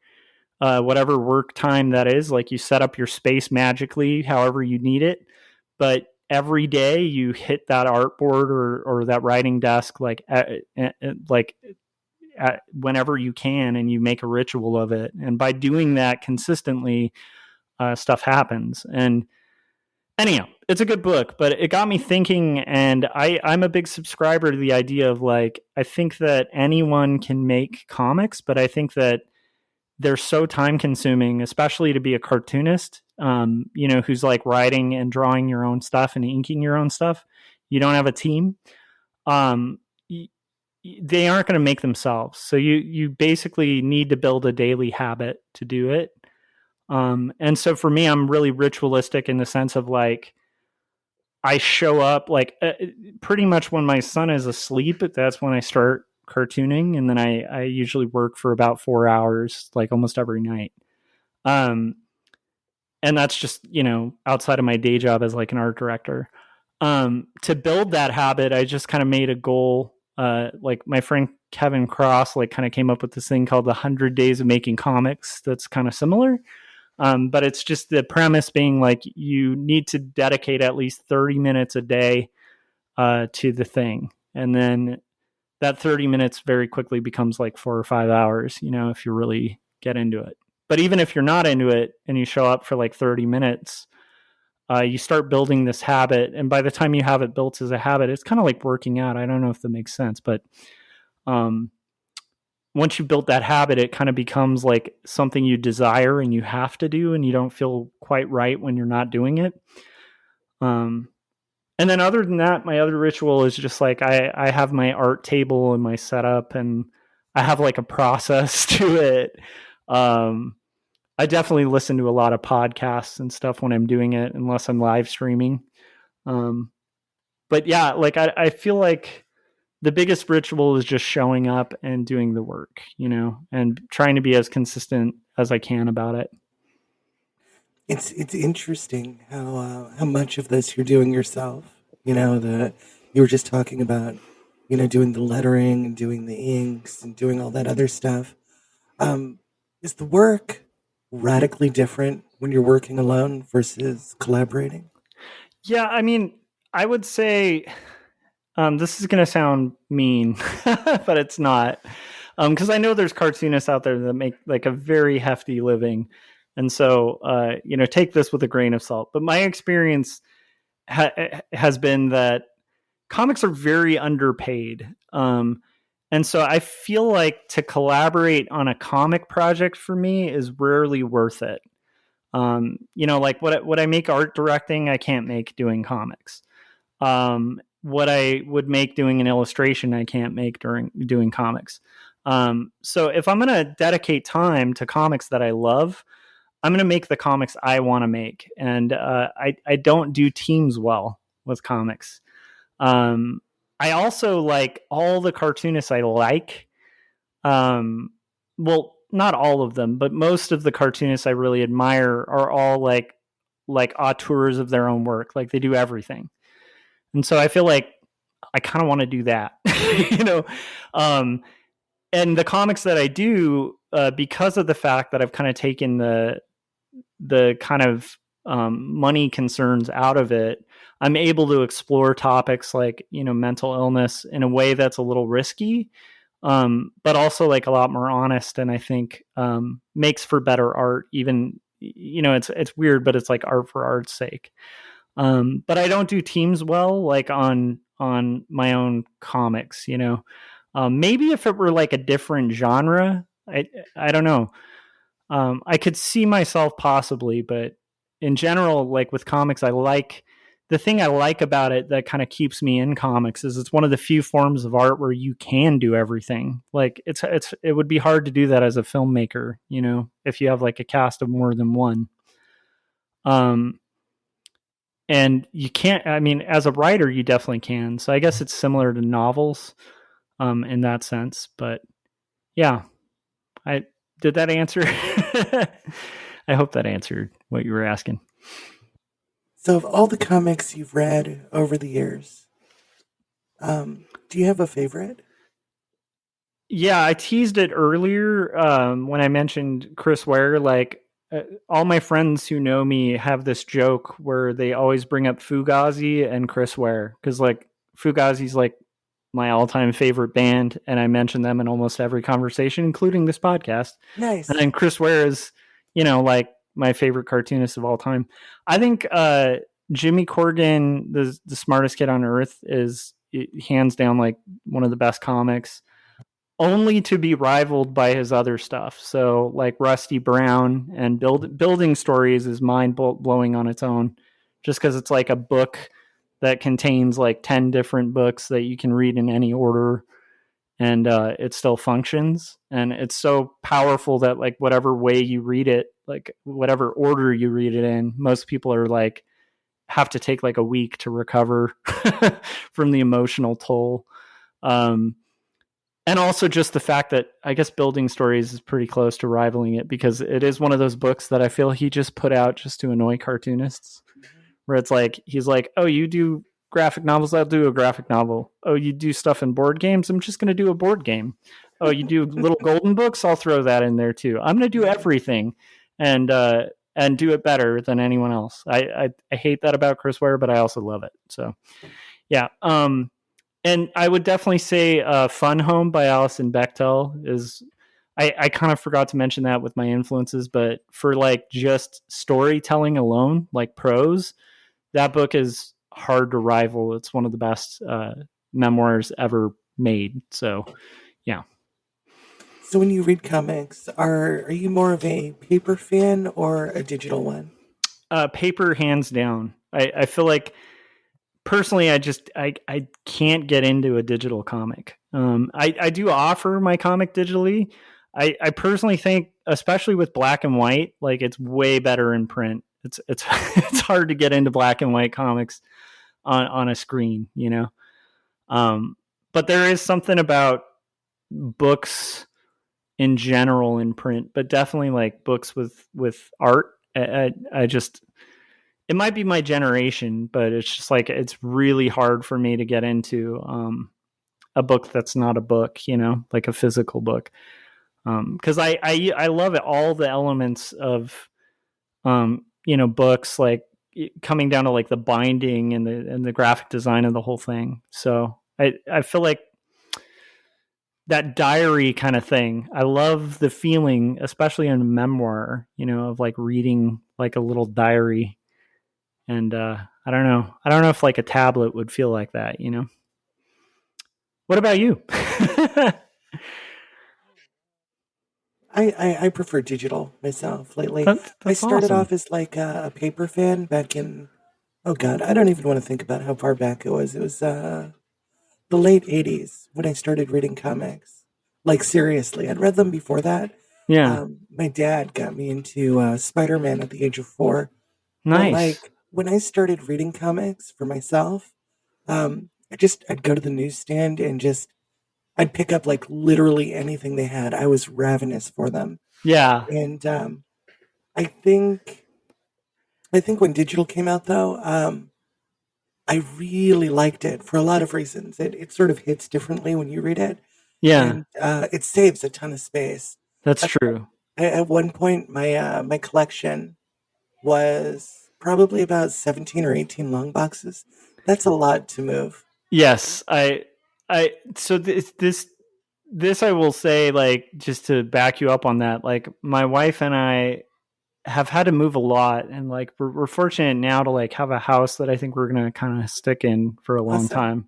whatever work time that is. Like you set up your space magically, however you need it. But every day you hit that artboard or that writing desk, whenever you can, and you make a ritual of it. And by doing that consistently, stuff happens. And anyhow, it's a good book, but it got me thinking, and I'm a big subscriber to the idea of like, I think that anyone can make comics, but I think that they're so time consuming, especially to be a cartoonist, who's like writing and drawing your own stuff and inking your own stuff. You don't have a team. They aren't going to make themselves. So you basically need to build a daily habit to do it. And so for me, I'm really ritualistic in the sense of like, I show up like pretty much when my son is asleep. That's when I start cartooning. And then I usually work for about 4 hours, like almost every night. And that's just, outside of my day job as like an art director. To build that habit, I just kind of made a goal. Like my friend Kevin Cross, like kind of came up with this thing called the 100 Days of Making Comics. That's kind of similar. But it's just the premise being like, you need to dedicate at least 30 minutes a day, to the thing. And then that 30 minutes very quickly becomes like 4 or 5 hours, if you really get into it. But even if you're not into it and you show up for like 30 minutes, you start building this habit. And by the time you have it built as a habit, it's kind of like working out. I don't know if that makes sense, but once you built that habit, it kind of becomes like something you desire and you have to do, and you don't feel quite right when you're not doing it. And then other than that, my other ritual is just like, I have my art table and my setup, and I have like a process to it. I definitely listen to a lot of podcasts and stuff when I'm doing it, unless I'm live streaming. But yeah, like I feel like the biggest ritual is just showing up and doing the work, and trying to be as consistent as I can about it. It's interesting how much of this you're doing yourself. You were just talking about, doing the lettering and doing the inks and doing all that other stuff. Is the work radically different when you're working alone versus collaborating? Yeah, I mean, I would say this is going to sound mean, but it's not. Because I know there's cartoonists out there that make like a very hefty living. And so, take this with a grain of salt. But my experience has been that comics are very underpaid. And so I feel like to collaborate on a comic project for me is rarely worth it. Like what I make art directing, I can't make doing comics. What I would make doing an illustration, I can't make doing comics. So if I'm going to dedicate time to comics that I love, I'm going to make the comics I want to make. And I don't do teams well with comics. I also like all the cartoonists I like. Well, not all of them, but most of the cartoonists I really admire are all like auteurs of their own work. Like they do everything. And so I feel like I kind of want to do that, and the comics that I do, because of the fact that I've kind of taken the kind of money concerns out of it, I'm able to explore topics like, mental illness in a way that's a little risky, but also like a lot more honest. And I think makes for better art. Even, it's weird, but it's like art for art's sake. But I don't do teams well, like on my own comics, maybe if it were like a different genre, I don't know. I could see myself possibly, but in general, like with comics, the thing I like about it that kind of keeps me in comics is it's one of the few forms of art where you can do everything. Like it would be hard to do that as a filmmaker, if you have like a cast of more than one. And you can't, as a writer, you definitely can. So I guess it's similar to novels, in that sense, but yeah, did that answer? I hope that answered what you were asking. So of all the comics you've read over the years, do you have a favorite? Yeah, I teased it earlier when I mentioned Chris Ware. Like, all my friends who know me have this joke where they always bring up Fugazi and Chris Ware because, like, Fugazi's like my all-time favorite band, and I mention them in almost every conversation, including this podcast. Nice. And then Chris Ware is, like my favorite cartoonist of all time. I think Jimmy Corrigan, the smartest kid on earth, is hands down like one of the best comics, only to be rivaled by his other stuff. So like Rusty Brown and Building Stories is mind blowing on its own, just because it's like a book that contains like 10 different books that you can read in any order, and it still functions. And it's so powerful that like whatever way you read it, like whatever order you read it in, most people are like have to take like a week to recover from the emotional toll. And also just the fact that I guess Building Stories is pretty close to rivaling it, because it is one of those books that I feel he just put out just to annoy cartoonists, where it's like, he's like, oh, you do graphic novels, I'll do a graphic novel. Oh, you do stuff in board games, I'm just going to do a board game. Oh, you do little golden books, I'll throw that in there too. I'm going to do everything and do it better than anyone else. I hate that about Chris Ware, but I also love it. So yeah. And I would definitely say Fun Home by Alison Bechdel is, I kind of forgot to mention that with my influences, but for like just storytelling alone, like prose, that book is hard to rival. It's one of the best memoirs ever made. So, yeah. So when you read comics, are you more of a paper fan or a digital one? Paper, hands down. I feel like, personally, I can't get into a digital comic. I do offer my comic digitally. I personally think, especially with black and white, like it's way better in print. It's it's hard to get into black and white comics on a screen, But there is something about books in general in print, but definitely like books with art. I just, it might be my generation, but it's just like, it's really hard for me to get into a book that's not a book, like a physical book. Cause I love it. All the elements of, books, like coming down to like the binding and the graphic design of the whole thing. So I feel like that diary kind of thing, I love the feeling, especially in a memoir, of like reading like a little diary. And I don't know if like a tablet would feel like that, What about you? I prefer digital myself lately. That's I started awesome. off as like a paper fan back in, oh God, I don't even want to think about how far back it was. It was the late 80s when I started reading comics. Like seriously, I'd read them before that. Yeah. My dad got me into Spider-Man at the age of 4. But Nice. like when I started reading comics for myself, I'd go to the newsstand and I'd pick up like literally anything they had. I was ravenous for them. Yeah. And I think when digital came out though, I really liked it for a lot of reasons. It sort of hits differently when you read it. Yeah. And it saves a ton of space. That's true. At one point, my collection was probably about 17 or 18 long boxes. That's a lot to move. Yes. So this I will say, like, just to back you up on that, like my wife and I have had to move a lot, and like we're fortunate now to like have a house that I think we're going to kind of stick in for a long Awesome. time.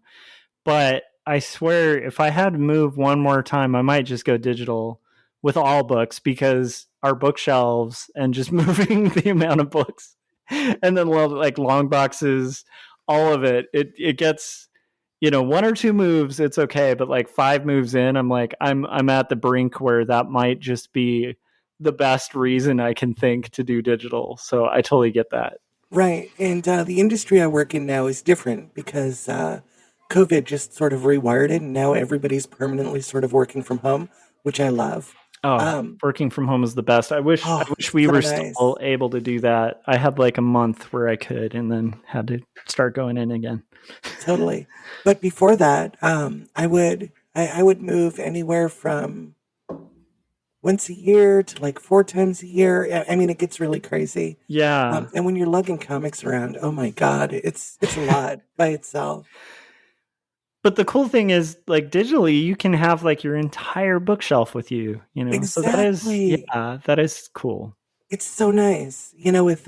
But I swear, if I had to move one more time, I might just go digital with all books, because our bookshelves and just moving the amount of books and then like long boxes, all of it gets, one or two moves, it's okay. But like 5 moves in, I'm like, I'm at the brink where that might just be the best reason I can think to do digital. So I totally get that. Right. And the industry I work in now is different because COVID just sort of rewired it. And now everybody's permanently sort of working from home, which I love. Oh, working from home is the best. I wish we were still able to do that. I had like a month where I could, and then had to start going in again. Totally. But before that, I would I would move anywhere from once a year to like 4 times a year. I mean, it gets really crazy. Yeah. And when you're lugging comics around, oh my God, it's a lot by itself. But the cool thing is, like, digitally, you can have like your entire bookshelf with you, So Exactly. that is cool. It's so nice. With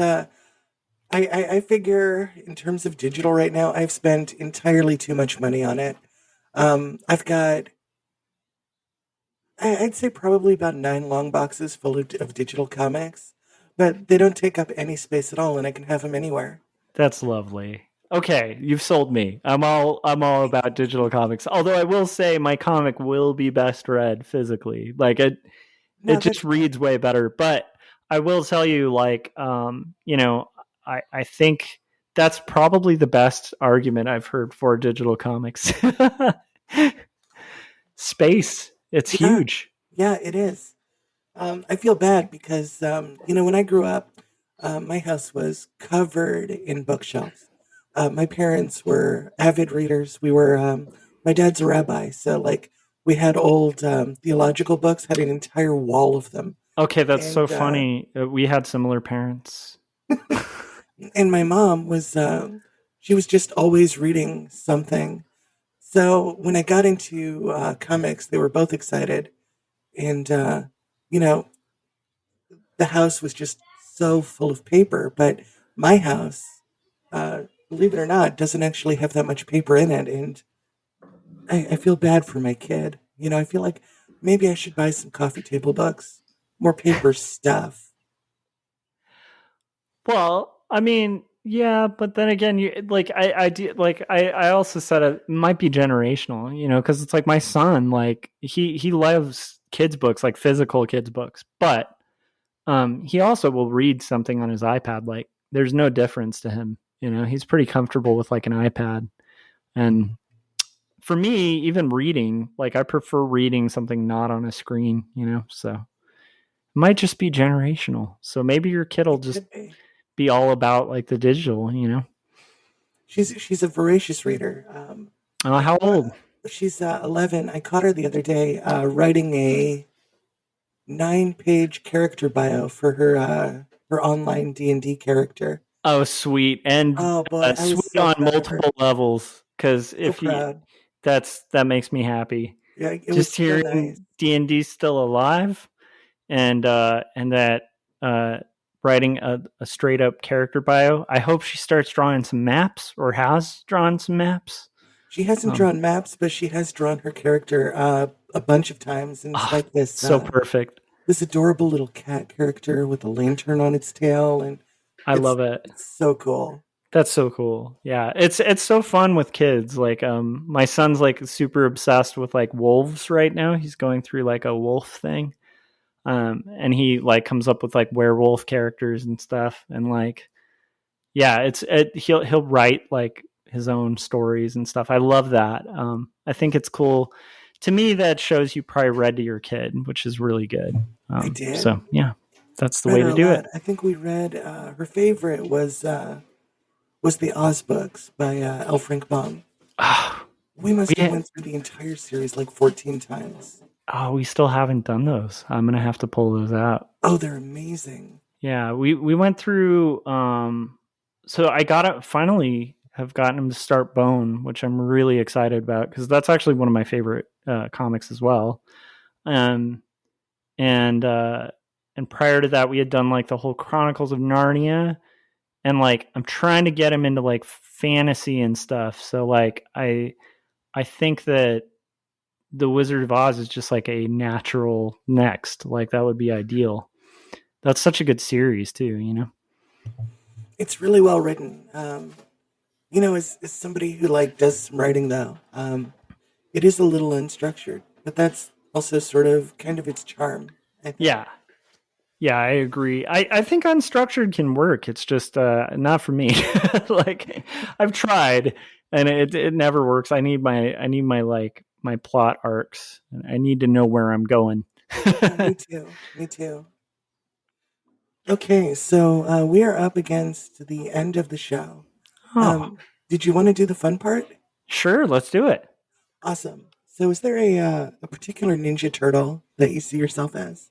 I figure in terms of digital right now, I've spent entirely too much money on it. I've got I'd say probably about 9 long boxes full of digital comics, but they don't take up any space at all, and I can have them anywhere. That's lovely. Okay, you've sold me. I'm all about digital comics. Although I will say my comic will be best read physically. Like it No, just that's reads way better. But I will tell you, like, I think that's probably the best argument I've heard for digital comics. Space. It's yeah, huge. yeah, it is. I feel bad because when I grew up, my house was covered in bookshelves. My parents were avid readers. My dad's a rabbi, so like we had old theological books, had an entire wall of them, Okay, that's so and funny. We had similar parents. and my mom was she was just always reading something. So when I got into comics, they were both excited, and you know the house was just so full of paper. But my house, believe it or not, doesn't actually have that much paper in it, and I feel bad for my kid. I feel like maybe I should buy some coffee table books, more paper stuff. Well, I mean, yeah, but then again, you like I do like I also said it might be generational, because it's like my son, like he loves kids books, like physical kids books, but he also will read something on his iPad. Like there's no difference to him, he's pretty comfortable with like an iPad. And for me, even reading, like I prefer reading something not on a screen, so it might just be generational. So maybe your kid will It just could be. be all about like the digital, She's a voracious reader. I How caught, old? she's 11. I caught her the other day writing a 9-page character bio for her online D&D character. Oh, sweet. And Oh boy, I was sweet so on proud of her. multiple levels. Because So if you, proud. that makes me happy. Yeah, it was Just so nice. hearing D&D still alive, and that writing a straight up character bio. I hope she starts drawing some maps or has drawn some maps. She hasn't drawn maps, but she has drawn her character a bunch of times, and it's like So perfect. this adorable little cat character with a lantern on its tail, and I it's love it. it's so cool. That's so cool. Yeah, it's so fun with kids. Like my son's like super obsessed with like wolves right now. He's going through like a wolf thing. And he like comes up with like werewolf characters and stuff, and like yeah, he'll write like his own stories and stuff. I love that. I think it's cool. To me, that shows you probably read to your kid, which is really good. I did. So yeah, that's the Read way her to a do lot. it. I think we read her favorite was the Oz books by L. Frank Baum. We must have went through the entire series like 14 times. Oh, we still haven't done those. I'm gonna have to pull those out. Oh, they're amazing. Yeah, we went through. So I finally have gotten him to start Bone, which I'm really excited about because that's actually one of my favorite comics as well. And prior to that, we had done like the whole Chronicles of Narnia, and like I'm trying to get him into like fantasy and stuff. So like I think that the Wizard of Oz is just like a natural next. Like that would be ideal. That's such a good series too, It's really well written. As somebody who like does some writing though, it is a little unstructured, but that's also sort of kind of its charm. I think. Yeah, I agree. I think unstructured can work. It's just not for me. Like I've tried and it never works. I need my like my plot arcs. I need to know where I'm going. Me too. Me too. Okay, so we are up against the end of the show. Oh, Did you want to do the fun part? sure, let's do it. Awesome. So is there a particular Ninja Turtle that you see yourself as?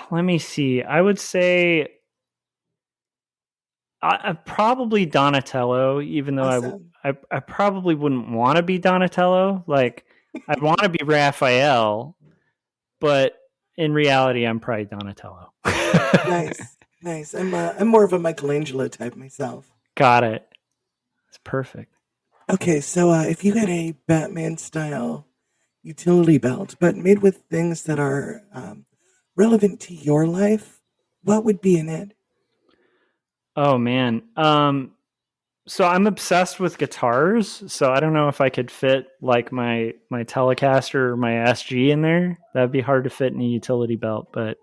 Let me see. I would say I probably Donatello, even though Awesome. I probably wouldn't want to be Donatello. Like, I'd want to be Raphael, but in reality, I'm probably Donatello. Nice. Nice. I'm more of a Michelangelo type myself. Got it. It's perfect. Okay, so if you had a Batman style utility belt, but made with things that are relevant to your life, what would be in it? Oh man. So I'm obsessed with guitars. So I don't know if I could fit like my Telecaster or my SG in there. That'd be hard to fit in a utility belt, but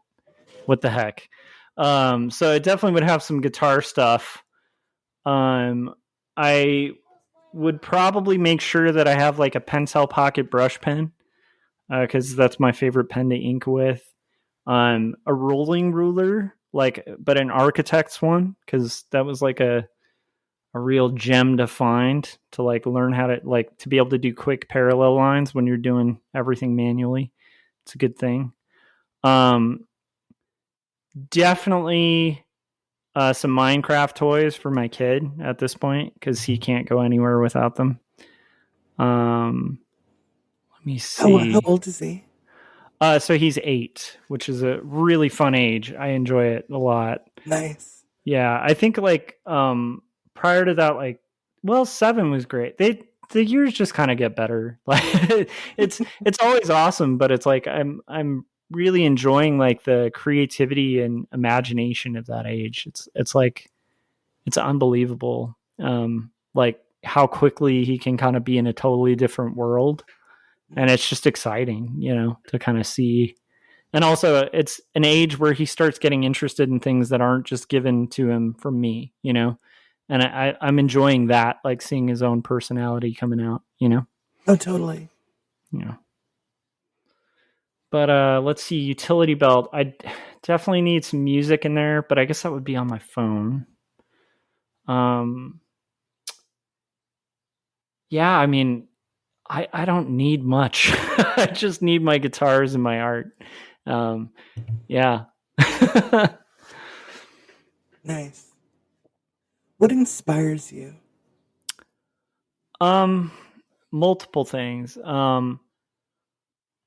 what the heck. So it definitely would have some guitar stuff. I would probably make sure that I have like a pencil pocket brush pen, because that's my favorite pen to ink with. A rolling ruler, like, but an architect's one, because that was like a real gem to find, to like learn how to, like, to be able to do quick parallel lines when you're doing everything manually. It's a good thing. Definitely some Minecraft toys for my kid at this point, because he can't go anywhere without them. Let me see. How old is he? So he's 8, which is a really fun age. I enjoy it a lot. Nice. Yeah, I think like prior to that, like, well, 7 was great. The years just kind of get better. Like, it's always awesome, but it's like I'm really enjoying like the creativity and imagination of that age. It's like, it's unbelievable. Like how quickly he can kind of be in a totally different world, and it's just exciting, to kind of see. And also, it's an age where he starts getting interested in things that aren't just given to him from me, And I'm enjoying that, like seeing his own personality coming out, Oh, totally. Yeah. But let's see, utility belt. I definitely need some music in there, but I guess that would be on my phone. Yeah, I mean, I don't need much. I just need my guitars and my art. Yeah. Nice. What inspires you? Multiple things.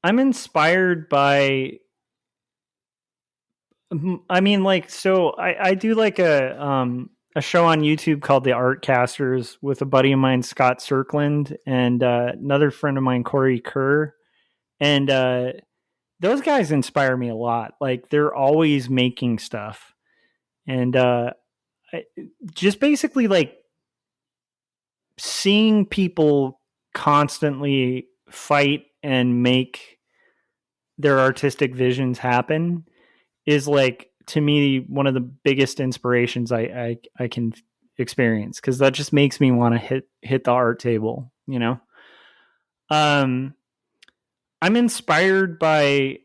I'm inspired by, I mean, like, so I do like a show on YouTube called the Artcasters with a buddy of mine, Scott Cirkland, and another friend of mine, Corey Kerr. And those guys inspire me a lot. Like, they're always making stuff. And just basically like seeing people constantly fight and make their artistic visions happen is, like, to me, one of the biggest inspirations I can experience, because that just makes me want to hit the art table, I'm inspired by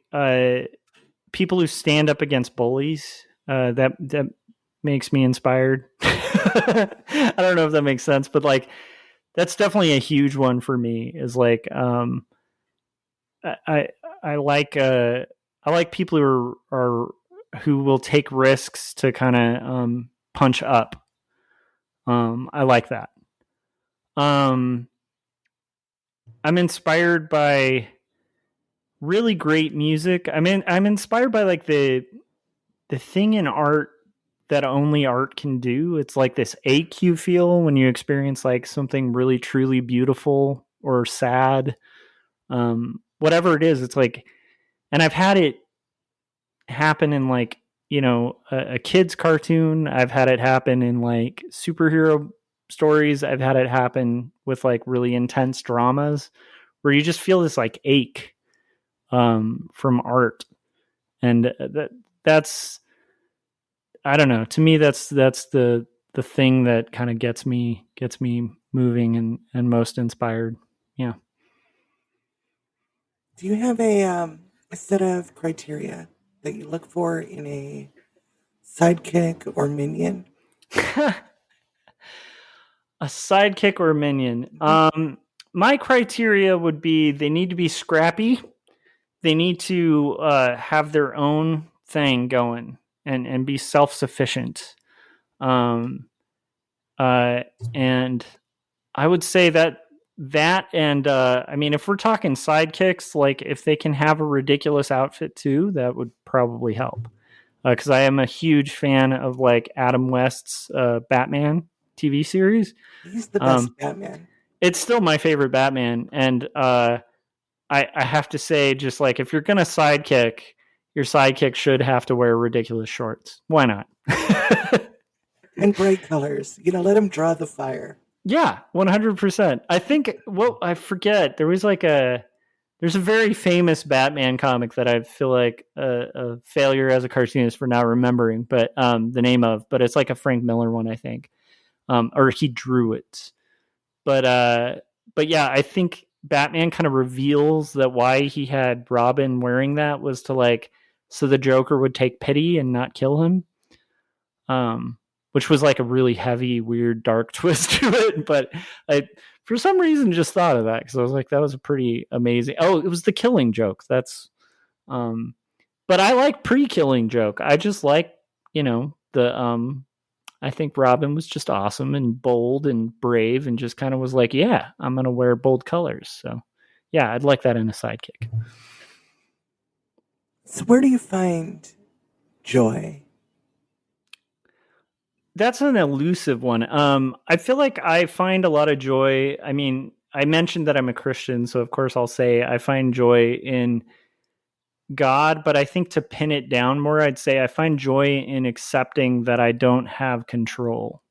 people who stand up against bullies. That makes me inspired. I don't know if that makes sense, but like, that's definitely a huge one for me, is like, I like people who will take risks to kind of punch up. I like that. I'm inspired by really great music. I mean, I'm inspired by like the thing in art that only art can do. It's like this ache you feel when you experience like something really truly beautiful or sad. Whatever it is, it's like, and I've had it happen in like, a kid's cartoon. I've had it happen in like superhero stories. I've had it happen with like really intense dramas where you just feel this like ache from art. And that's, I don't know. To me, that's the thing that kind of gets me moving and most inspired. Yeah. Do you have a set of criteria that you look for in a sidekick or minion? A sidekick or a minion. My criteria would be they need to be scrappy. They need to have their own thing going and be self-sufficient. Um, and I would say that and I mean, if we're talking sidekicks, like if they can have a ridiculous outfit too, that would probably help. Because I am a huge fan of like Adam West's Batman TV series. He's the best Batman. It's still my favorite Batman, and I have to say, just like if you're gonna sidekick, your sidekick should have to wear ridiculous shorts. Why not? And bright colors. Let him draw the fire. Yeah, 100%. I think I forget. There's a very famous Batman comic that I feel like a failure as a cartoonist for not remembering, but the name of, but it's like a Frank Miller one, I think, or he drew it. But yeah, I think Batman kind of reveals that why he had Robin wearing that was to like, so the Joker would take pity and not kill him. Which was like a really heavy, weird, dark twist to it. But I, for some reason, just thought of that because I was like, that was a pretty amazing. Oh, it was the Killing Joke. That's, but I like pre-Killing Joke. I just like, I think Robin was just awesome and bold and brave and just kind of was like, yeah, I'm going to wear bold colors. So yeah, I'd like that in a sidekick. So where do you find joy? That's an elusive one. I feel like I find a lot of joy. I mean, I mentioned that I'm a Christian, so of course I'll say I find joy in God, but I think to pin it down more, I'd say I find joy in accepting that I don't have control.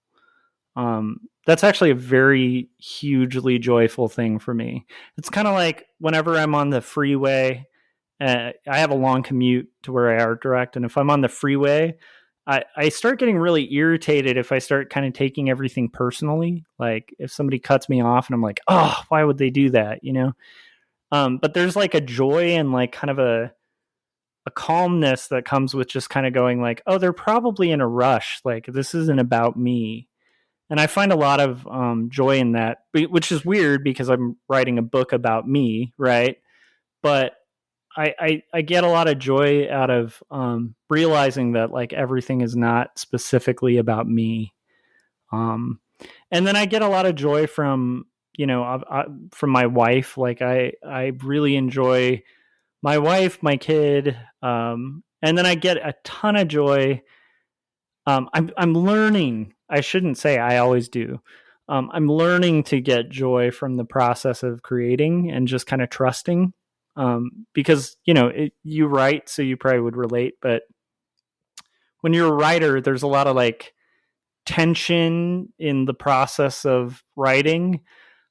That's actually a very hugely joyful thing for me. It's kind of like whenever I'm on the freeway, I have a long commute to where I art direct, and if I'm on the freeway, I start getting really irritated if I start kind of taking everything personally. Like if somebody cuts me off and I'm like, oh, why would they do that? But there's like a joy and like kind of a calmness that comes with just kind of going like, oh, they're probably in a rush. Like this isn't about me. And I find a lot of joy in that, which is weird because I'm writing a book about me. Right. But I get a lot of joy out of realizing that like everything is not specifically about me. And then I get a lot of joy from, from my wife. Like I really enjoy my wife, my kid. And then I get a ton of joy. I'm learning. I shouldn't say I always do. I'm learning to get joy from the process of creating and just kind of trusting. Because, you write, so you probably would relate, but when you're a writer, there's a lot of like tension in the process of writing,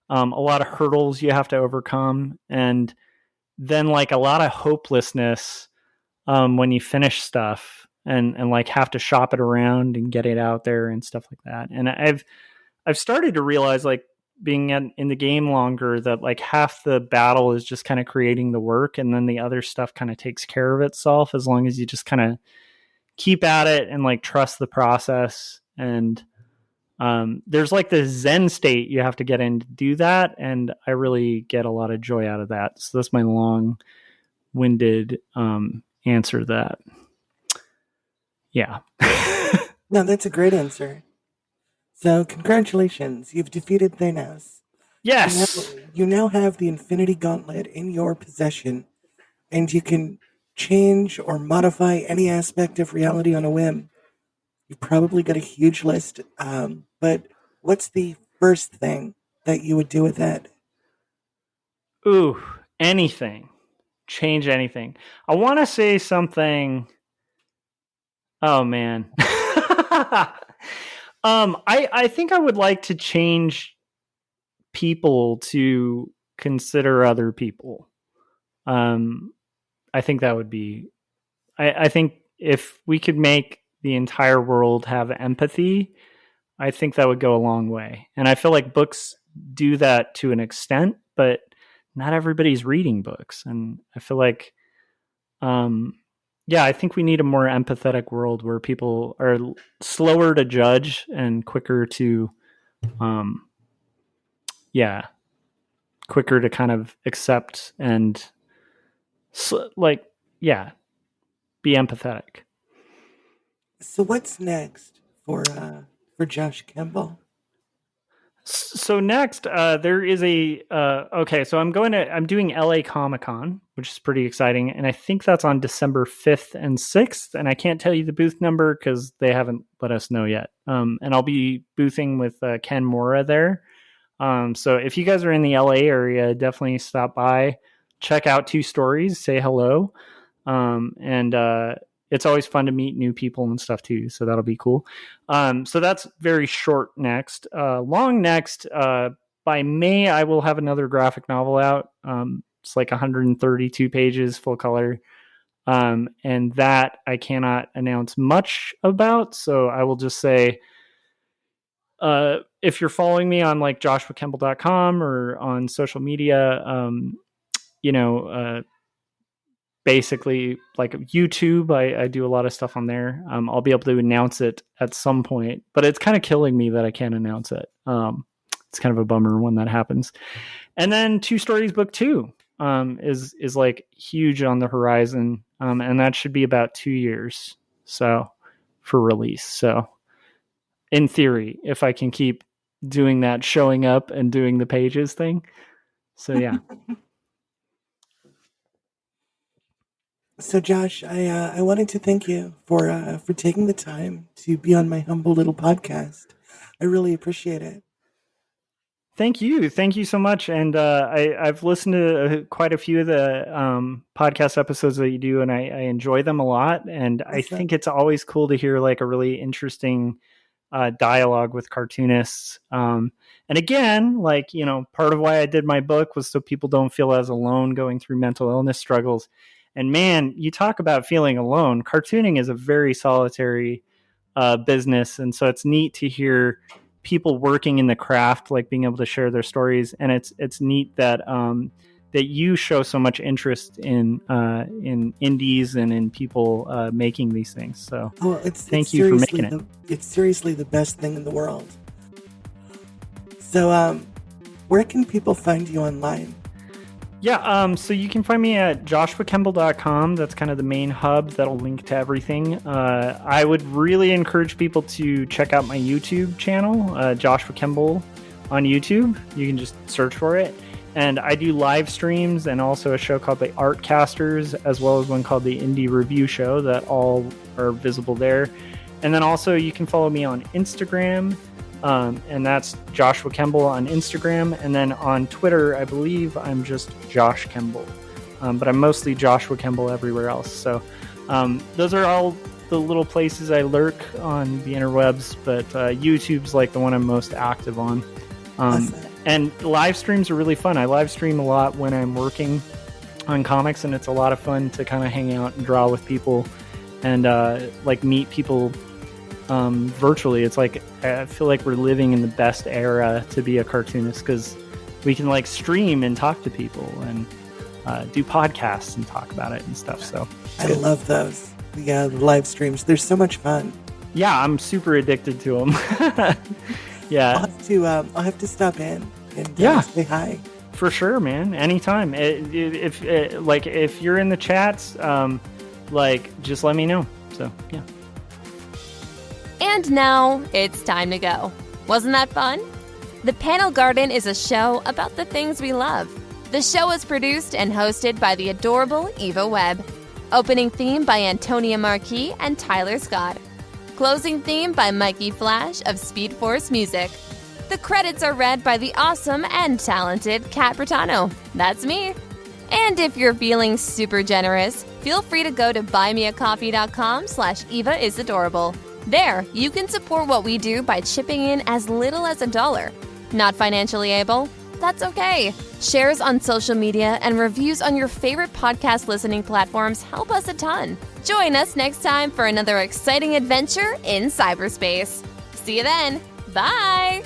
a lot of hurdles you have to overcome. And then like a lot of hopelessness, when you finish stuff and like have to shop it around and get it out there and stuff like that. And I've started to realize like, being in the game longer that like half the battle is just kind of creating the work and then the other stuff kind of takes care of itself as long as you just kind of keep at it and like trust the process. And there's like the Zen state you have to get in to do that, and I really get a lot of joy out of that. So that's my long-winded answer to that. Yeah. No, that's a great answer. So, congratulations, you've defeated Thanos. Yes! You now have the Infinity Gauntlet in your possession, and you can change or modify any aspect of reality on a whim. You've probably got a huge list, but what's the first thing that you would do with that? Ooh, anything. Change anything. I want to say something... Oh, man. I think I would like to change people to consider other people. I think that would be, I think if we could make the entire world have empathy, I think that would go a long way. And I feel like books do that to an extent, but not everybody's reading books. And I feel like, I think we need a more empathetic world where people are slower to judge and quicker to, quicker to kind of accept and be empathetic. So what's next for Josh Kemble? So next, there is so I'm doing LA Comic-Con, which is pretty exciting. And I think that's on December 5th and 6th. And I can't tell you the booth number because they haven't let us know yet. And I'll be boothing with Ken Mora there. So if you guys are in the LA area, definitely stop by, check out 2 Stories, say hello. It's always fun to meet new people and stuff too. So that'll be cool. So that's very short next. Long next, by May, I will have another graphic novel out. It's like 132 pages, full color. And that I cannot announce much about. So I will just say, if you're following me on like joshuakemble.com or on social media, basically like YouTube, I do a lot of stuff on there. I'll be able to announce it at some point, but it's kind of killing me that I can't announce it. It's kind of a bummer when that happens. And then 2 Stories book 2 is like huge on the horizon. And that should be about 2 years. So for release. So in theory, if I can keep doing that, showing up and doing the pages thing. So yeah. So Josh, I wanted to thank you for taking the time to be on my humble little podcast. I really appreciate it. Thank you so much. And I've listened to quite a few of the podcast episodes that you do, and I enjoy them a lot. And I think it's always cool to hear like a really interesting dialogue with cartoonists. And again, like, part of why I did my book was so people don't feel as alone going through mental illness struggles. And man, you talk about feeling alone. Cartooning is a very solitary business. And so it's neat to hear people working in the craft, like being able to share their stories. And it's neat that that you show so much interest in indies and in people making these things. So thank you for making it. It's seriously the best thing in the world. So where can people find you online? Yeah, so you can find me at joshuakemble.com. That's kind of the main hub that'll link to everything. I would really encourage people to check out my YouTube channel, Joshua Kemble on YouTube. You can just search for it. And I do live streams and also a show called the Artcasters, as well as one called the Indie Review Show that all are visible there. And then also you can follow me on Instagram. And that's Joshua Kemble on Instagram. And then on Twitter, I believe I'm just Josh Kemble. But I'm mostly Joshua Kemble everywhere else. So those are all the little places I lurk on the interwebs. But YouTube's like the one I'm most active on. And live streams are really fun. I live stream a lot when I'm working on comics. And it's a lot of fun to kind of hang out and draw with people and like meet people virtually. It's like I feel like we're living in the best era to be a cartoonist because we can like stream and talk to people and do podcasts and talk about it and stuff. So I love those. The live streams. They're so much fun. Yeah, I'm super addicted to them. Yeah, I'll have to stop in and say hi. For sure, man. Anytime. If you're in the chats, just let me know. So yeah. And now it's time to go. Wasn't that fun? The Panel Garden is a show about the things we love. The show is produced and hosted by the adorable Eva Webb. Opening theme by Antonia Marquis and Tyler Scott. Closing theme by Mikey Flash of Speed Force Music. The credits are read by the awesome and talented Kat Bertano. That's me. And if you're feeling super generous, feel free to go to buymeacoffee.com/EvaIsAdorable. There, you can support what we do by chipping in as little as $1. Not financially able? That's okay. Shares on social media and reviews on your favorite podcast listening platforms help us a ton. Join us next time for another exciting adventure in cyberspace. See you then. Bye!